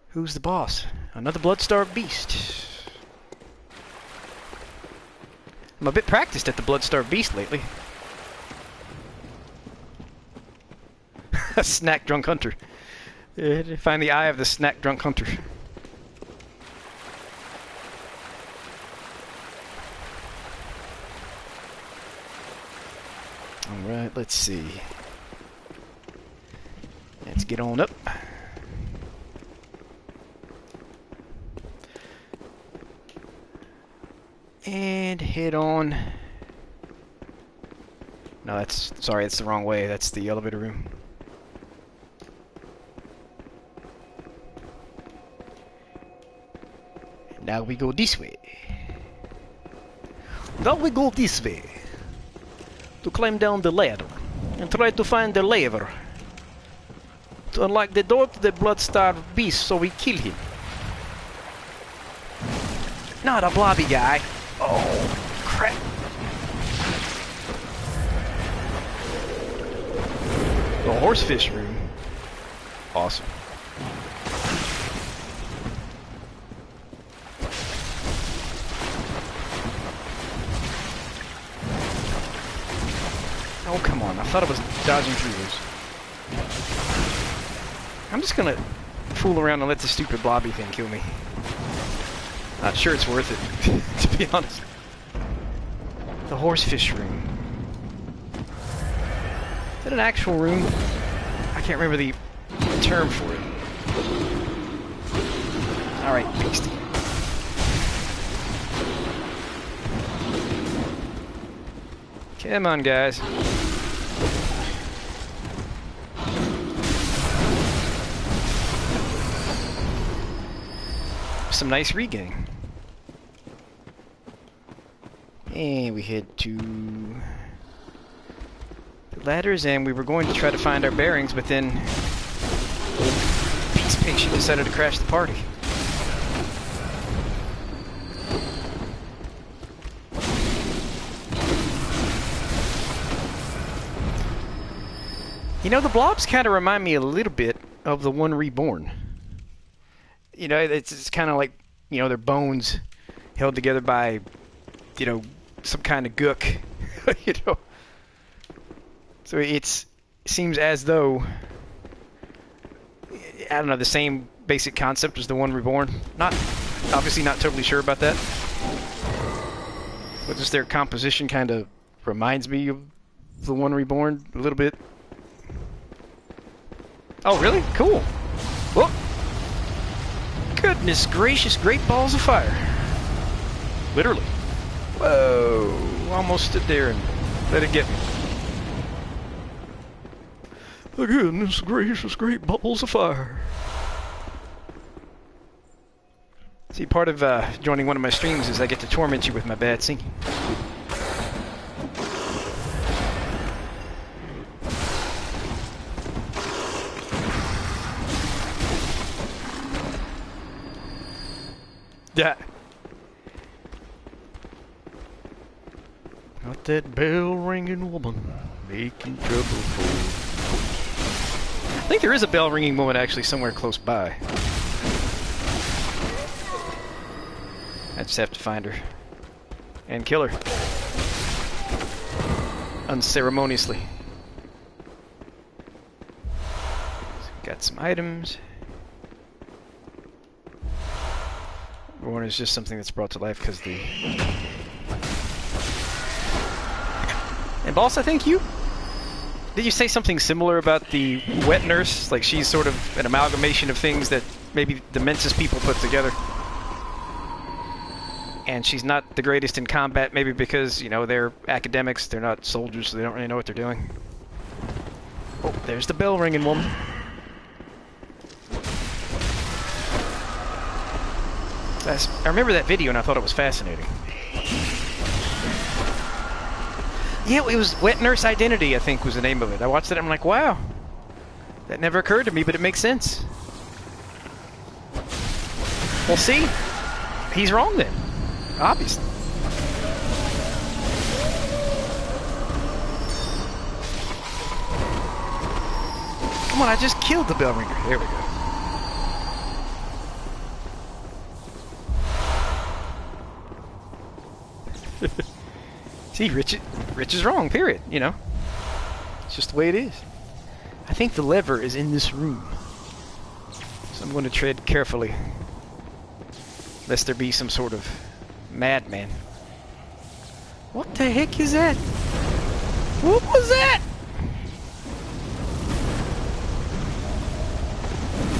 Who's the boss? Another blood-starved beast. I'm a bit practiced at the blood-starved beast lately. A snack-drunk hunter. Find the eye of the snack-drunk hunter. Alright, let's see. Let's get on up. And head on. No, that's... Sorry, it's the wrong way. That's the elevator room. Now we go this way. Now we go this way. To climb down the ladder. And try to find the lever. To unlock the door to the blood-starved beast so we kill him. Not a blobby guy. Oh, crap. The horsefish room. Awesome. Oh, come on. I thought I was dodging through those. I'm just gonna fool around and let the stupid blobby thing kill me. Not sure it's worth it, to be honest. The horsefish room. Is that an actual room? I can't remember the term for it. Alright, beastie. Come on, guys. Some nice regain. And we head to the ladders, and we were going to try to find our bearings, but then Peace Patient decided to crash the party. You know, the blobs kind of remind me a little bit of the one Reborn. You know, it's kind of like, you know, their bones held together by, you know, some kind of gook, you know. So it seems as though, I don't know, the same basic concept as the one Reborn. Obviously not totally sure about that. But just their composition kind of reminds me of the one Reborn a little bit. Oh, really? Cool. Whoop. Goodness gracious, great balls of fire. Literally. Whoa. Almost stood there and let it get me. Goodness gracious, great balls of fire. See, part of joining one of my streams is I get to torment you with my bad singing. Yeah. Got that bell-ringing woman making trouble for... I think there is a bell-ringing woman actually somewhere close by. I just have to find her. And kill her. Unceremoniously. So got some items. One is just something that's brought to life because the... And boss, I think you... Did you say something similar about the wet nurse? Like she's sort of an amalgamation of things that maybe the Mensis people put together. And she's not the greatest in combat, maybe because, you know, they're academics, they're not soldiers, so they don't really know what they're doing. Oh, there's the bell ringing woman. I remember that video and I thought it was fascinating. Yeah, it was Wet Nurse Identity, I think was the name of it. I watched it and I'm like, wow. That never occurred to me, but it makes sense. Well, see? He's wrong then. Obviously. Come on, I just killed the bell ringer. There we go. See, Rich is wrong, period, you know. It's just the way it is. I think the lever is in this room. So I'm going to tread carefully. Lest there be some sort of madman. What the heck is that? What was that?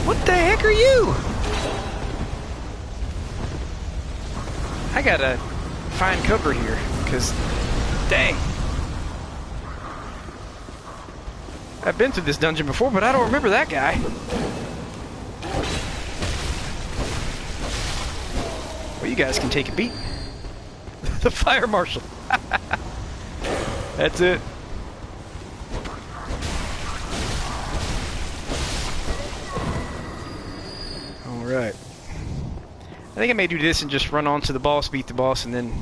What the heck are you? I gotta find cover here, because, dang. I've been through this dungeon before, but I don't remember that guy. Well, you guys can take a beat. The fire marshal. That's it. Alright. I think I may do this and just run on to the boss, beat the boss, and then...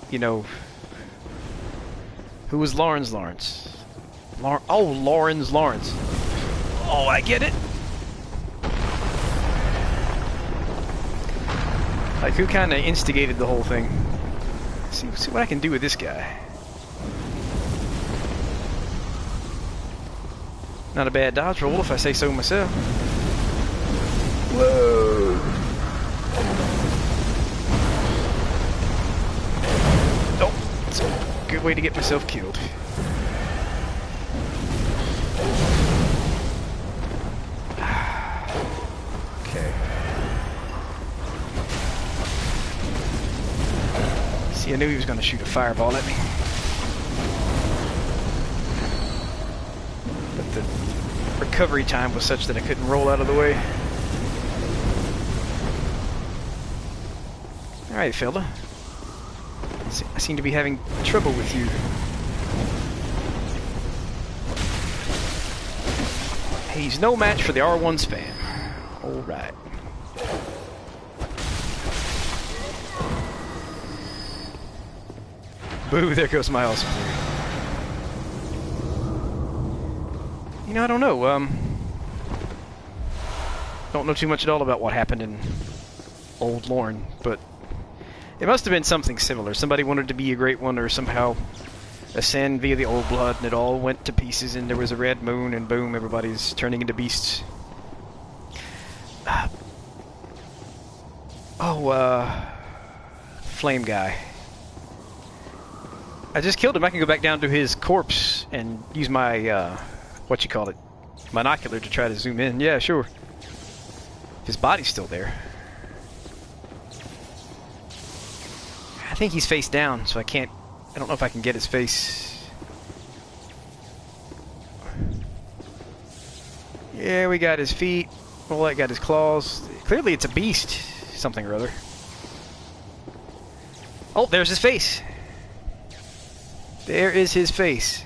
You know... Who was Lawrence? Oh, Lawrence. Oh, I get it! Like, who kind of instigated the whole thing? See what I can do with this guy. Not a bad dodge roll, if I say so myself. Whoa! Oh, it's a good way to get myself killed. Okay. See, I knew he was going to shoot a fireball at me. But the recovery time was such that I couldn't roll out of the way. Alright, fella. I seem to be having trouble with you. He's no match for the R1 spam. Alright. Boo, there goes my awesome theory. You know, I don't know, don't know too much at all about what happened in Old Loran, but it must have been something similar. Somebody wanted to be a great one or somehow ascend via the old blood, and it all went to pieces, and there was a red moon, and boom, everybody's turning into beasts. Flame guy. I just killed him. I can go back down to his corpse and use my, binocular to try to zoom in. Yeah, sure. His body's still there. I think he's face down, so I don't know if I can get his face. Yeah, we got his feet. Well, I got his claws. Clearly it's a beast. Something or other. Oh, there's his face. There is his face.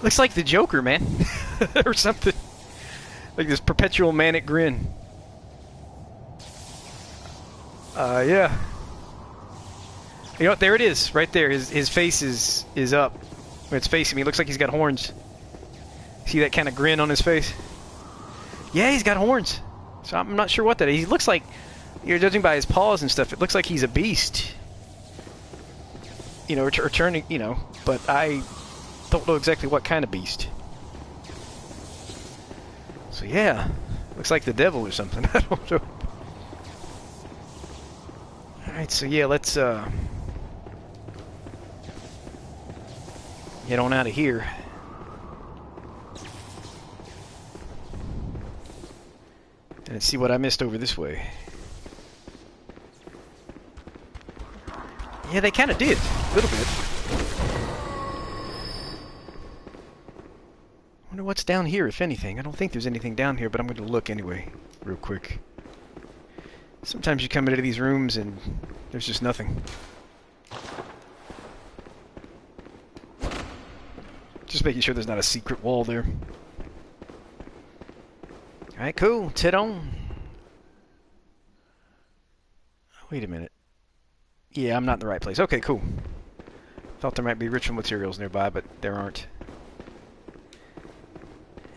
Looks like the Joker, man. Or something. Like this perpetual manic grin. Yeah. You know what? There it is. Right there. His face is up. It's facing me. It looks like he's got horns. See that kind of grin on his face? Yeah, he's got horns. So I'm not sure what that is. He looks like, you're judging by his paws and stuff, it looks like he's a beast. You know, returning, you know, but I don't know exactly what kind of beast. So yeah, looks like the devil or something. I don't know. Alright, so yeah, let's get on out of here. And see what I missed over this way. Yeah, they kind of did. A little bit. wonder what's down here, if anything. I don't think there's anything down here, but I'm going to look anyway, real quick. Sometimes you come into these rooms and there's just nothing. Just making sure there's not a secret wall there. Alright, cool. Let's head on. Wait a minute. Yeah, I'm not in the right place. Okay, cool. Thought there might be ritual materials nearby, but there aren't.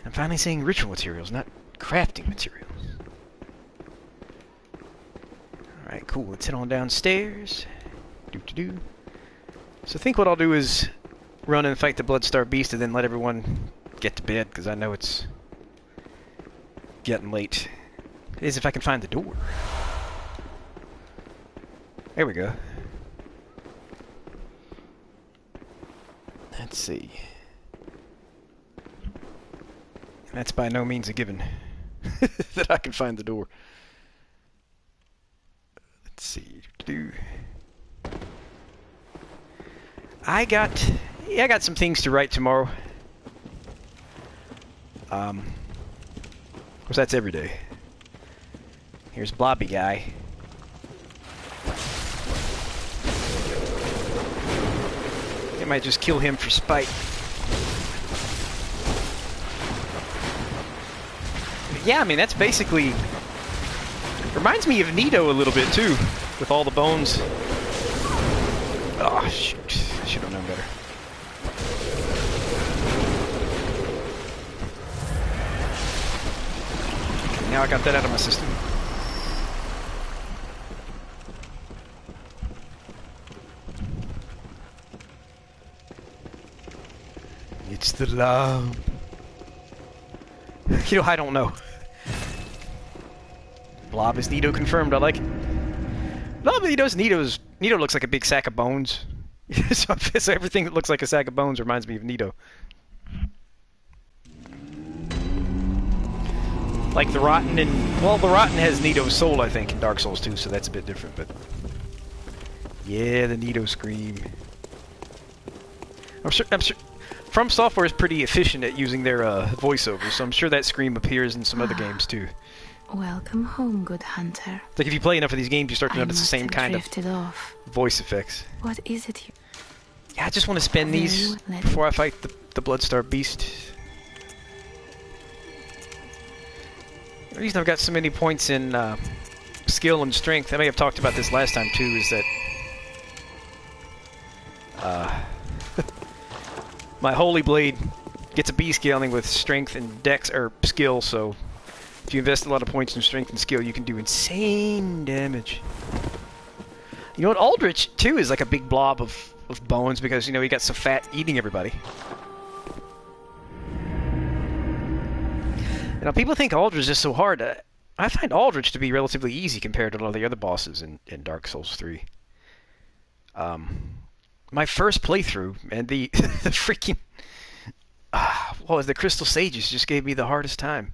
I'm finally saying ritual materials, not crafting materials. Alright, cool. Let's head on downstairs. Doo-doo-doo. So I think what I'll do is run and fight the Bloodstar Beast and then let everyone get to bed, because I know it's getting late. It is if I can find the door. There we go. Let's see. That's by no means a given that I can find the door. Let's see. I got some things to write tomorrow. Of course, that's every day. Here's Blobby Guy. I might just kill him for spite. Yeah, I mean, that's basically... Reminds me of Nito a little bit, too, with all the bones. Oh, shoot. I should have known better. Now I got that out of my system. It's the love. You know, I don't know. Blob is Nito confirmed. I like it. Blob Nito's Nito looks like a big sack of bones. So everything that looks like a sack of bones reminds me of Nito. Like the Rotten well, the Rotten has Nito's soul, I think, in Dark Souls 2, so that's a bit different, but... Yeah, the Nito scream. I'm sure From Software is pretty efficient at using their voiceovers, so I'm sure that scream appears in some other games, too. Welcome home, good hunter. It's like if you play enough of these games, you start to notice the same kind of voice effects. What is it you... Yeah, I just want to spend these before I fight the Bloodstar Beast. The reason I've got so many points in skill and strength, I may have talked about this last time too, is that my Holy Blade gets a B scaling with strength and dex, or skill, so if you invest a lot of points in strength and skill, you can do insane damage. You know what, Aldrich too is like a big blob of bones because, you know, he got so fat eating everybody. You know, people think Aldrich is so hard. I find Aldrich to be relatively easy compared to a lot of the other bosses in Dark Souls 3. My first playthrough, and the freaking... what was the Crystal Sages just gave me the hardest time.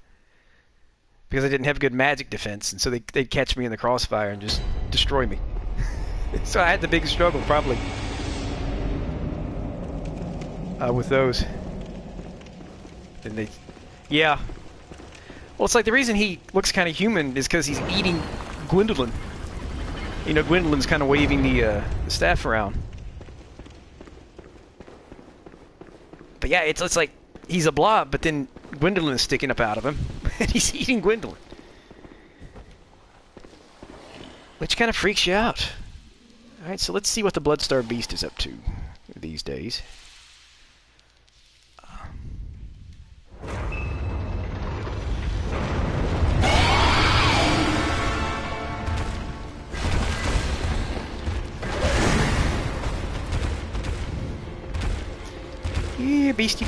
Because I didn't have good magic defense, and so they'd catch me in the crossfire and just destroy me. So I had the biggest struggle, probably, with those. And they... Yeah. Well, it's like the reason he looks kind of human is because he's eating Gwendolyn. You know, Gwendolyn's kind of waving the staff around. But yeah, it's like he's a blob, but then Gwendolyn is sticking up out of him, and he's eating Gwendolyn. Which kind of freaks you out. Alright, so let's see what the Bloodstar Beast is up to these days. Yeah, beastie.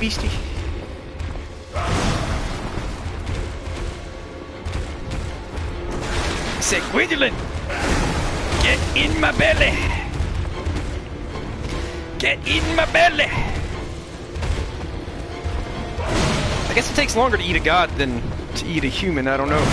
I said, Gwendolyn, get in my belly. Get in my belly. I guess it takes longer to eat a god than to eat a human. I don't know.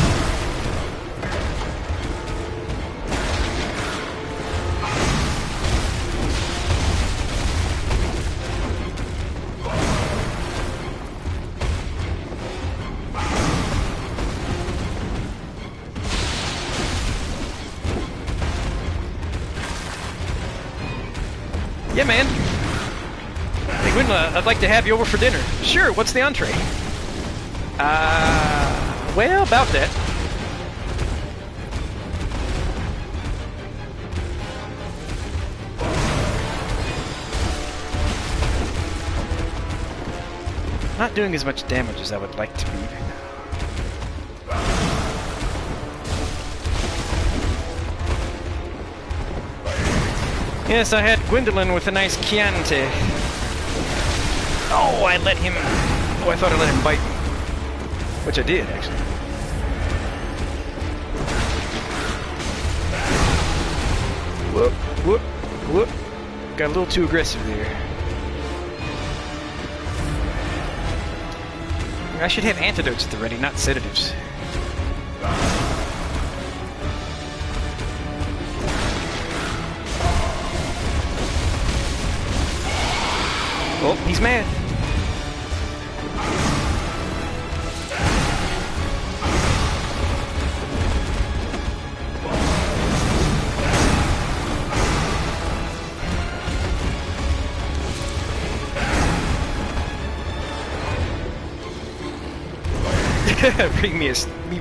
Yeah, man. Hey, Gwendolyn, I'd like to have you over for dinner. Sure, what's the entree? Well, about that. Not doing as much damage as I would like to be. Yes, I had Gwendolyn with a nice Chianti. Oh, I let him... Oh, I thought I let him bite me. Which I did, actually. Whoop, whoop, whoop. Got a little too aggressive there. I should have antidotes at the ready, not sedatives. Oh, he's mad.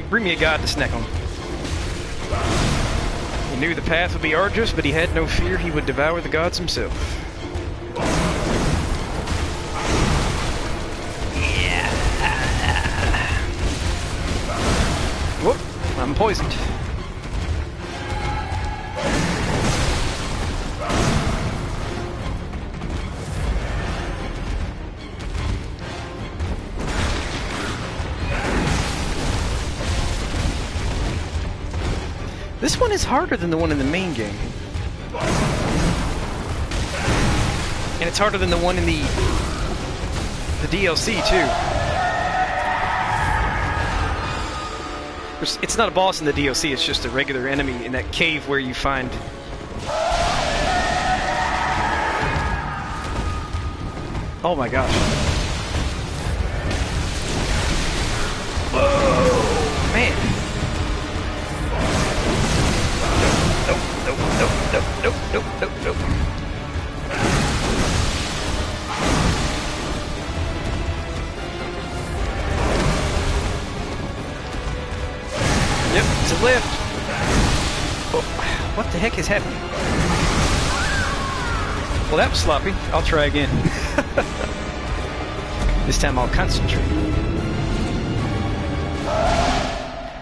Bring me a god to snack on. He knew the path would be arduous, but he had no fear he would devour the gods himself. Yeah. Whoop! I'm poisoned. This one is harder than the one in the main game. And it's harder than the one in the DLC, too. It's not a boss in the DLC, it's just a regular enemy in that cave where you find... Oh my gosh. Whoa! Man. Nope. Yep, it's a lift. Oh, what the heck is happening? Well, that was sloppy. I'll try again. This time I'll concentrate.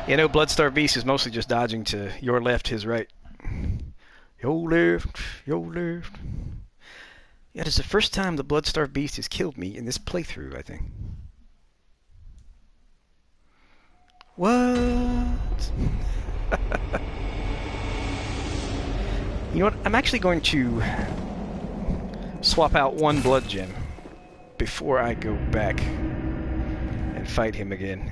You know, Bloodstar Beast is mostly just dodging to your left, his right. Your left, your left. Yeah, it is the first time the Bloodstar Beast has killed me in this playthrough, I think. What? You know what? I'm actually going to swap out one blood gem before I go back and fight him again.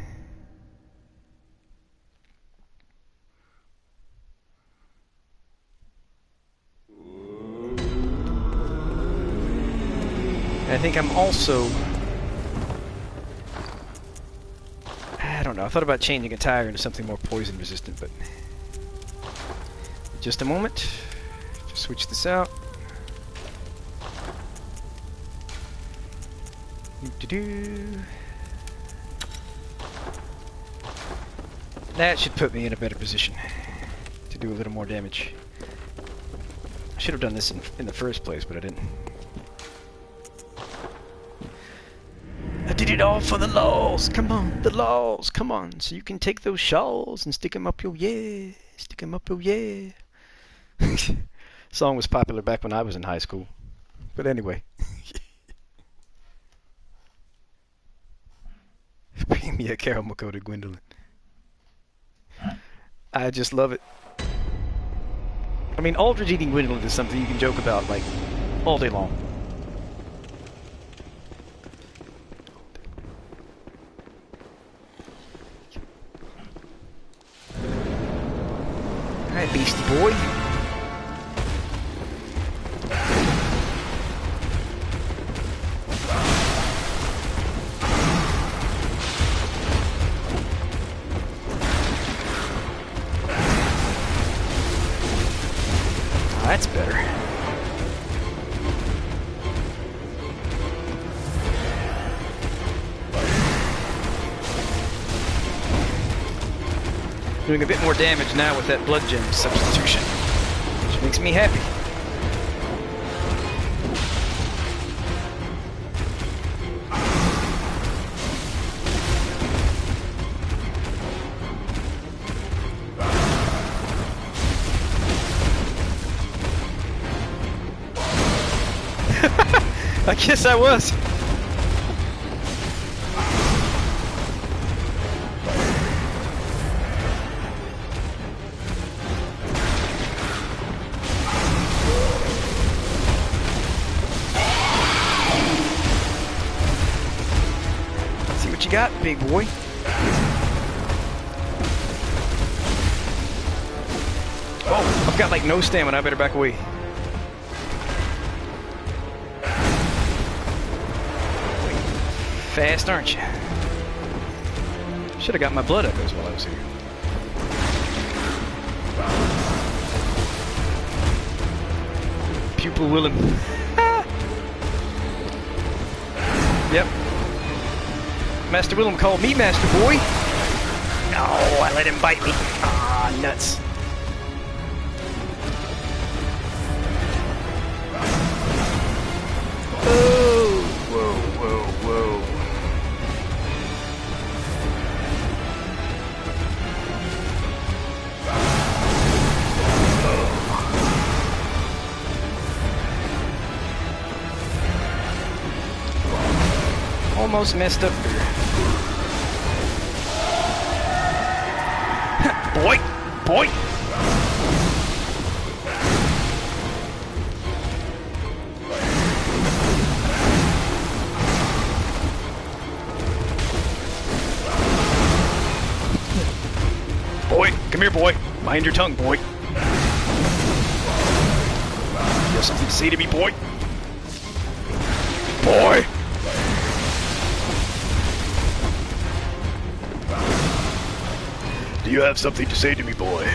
I think I'm also... I don't know, I thought about changing a tire into something more poison resistant, but... Just a moment. Just switch this out. That should put me in a better position to do a little more damage. I should have done this in the first place, but I didn't. I did it all for the laws. Come on, the laws. Come on, so you can take those shawls and stick them up your yeah. Stick them up your yeah. Song was popular back when I was in high school. But anyway. Bring me a caramel coated Gwendolyn. I just love it. I mean, Aldrich eating Gwendolyn is something you can joke about, like, all day long. Alright, beastie boy. That's better. doing a bit more damage now with that blood gem substitution, which makes me happy. I guess I was. See what you got, big boy. Oh, I've got like no stamina. I better back away. Fast, aren't you? Should have got my blood echoes while I was here. Pupil Willem. Yep. Master Willem called me Master Boy. Oh, I let him bite me. Ah, nuts. Oh, whoa, whoa, whoa. Almost messed up here. Boy! Boy! Boy! Come here, boy! Mind your tongue, boy! You have something to say to me, boy? Boy! Do you have something to say to me, boy?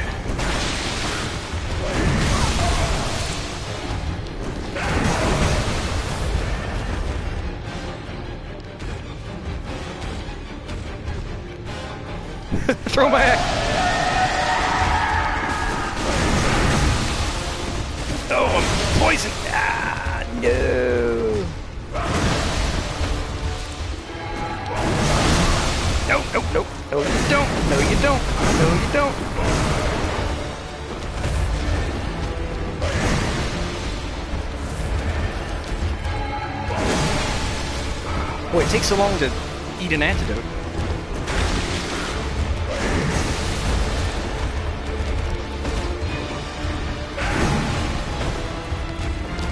Throw my axe! Oh, I'm poisoned! Ah, no! No, no, no, no, you don't! No, you don't! No, you don't! Boy, it takes so long to eat an antidote.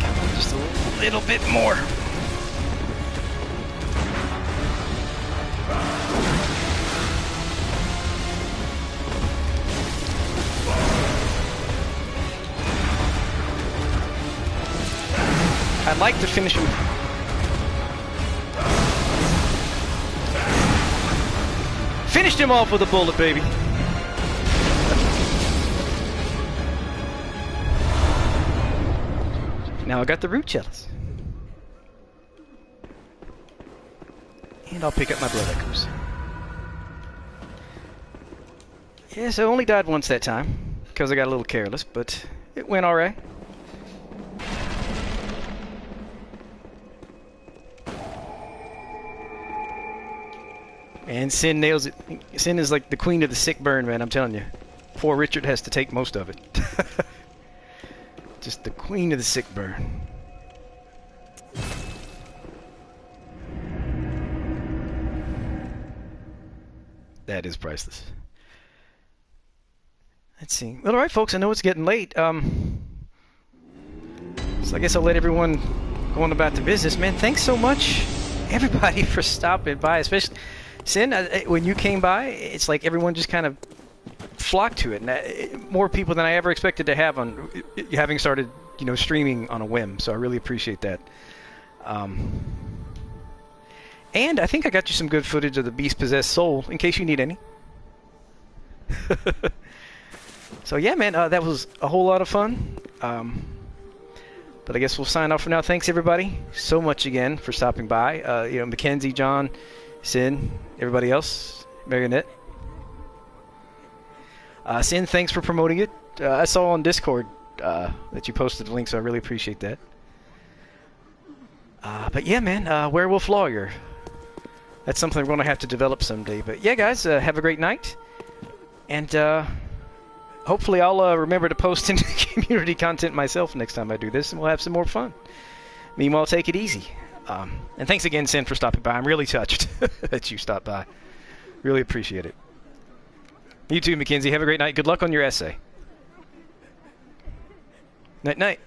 Come on, just a little bit more. I'd like to finish him. Finished him off with a bullet, baby. Now I got the root chalice. And I'll pick up my blood echoes. Yes, I only died once that time, because I got a little careless, but it went alright. And Sin nails it. Sin is like the queen of the sick burn, man, I'm telling you. Poor Richard has to take most of it. Just the queen of the sick burn. That is priceless. Let's see. Well, alright, folks, I know it's getting late. So I guess I'll let everyone go on about the business. Man, thanks so much, everybody, for stopping by, especially... Sin, when you came by, it's like everyone just kind of flocked to it, and more people than I ever expected to have on, having started, you know, streaming on a whim. So I really appreciate that. And I think I got you some good footage of the beast-possessed soul, in case you need any. So yeah, man, that was a whole lot of fun. But I guess we'll sign off for now. Thanks everybody so much again for stopping by. You know, Mackenzie, John, Sin, everybody else, Marionette. Sin, thanks for promoting it. I saw on Discord that you posted the link, so I really appreciate that. But yeah, man, Werewolf Lawyer. That's something we're going to have to develop someday. But yeah, guys, have a great night. And hopefully I'll remember to post into community content myself next time I do this, and we'll have some more fun. Meanwhile, take it easy. And thanks again, Sin, for stopping by. I'm really touched that you stopped by. Really appreciate it. You too, Mackenzie. Have a great night. Good luck on your essay. Night-night.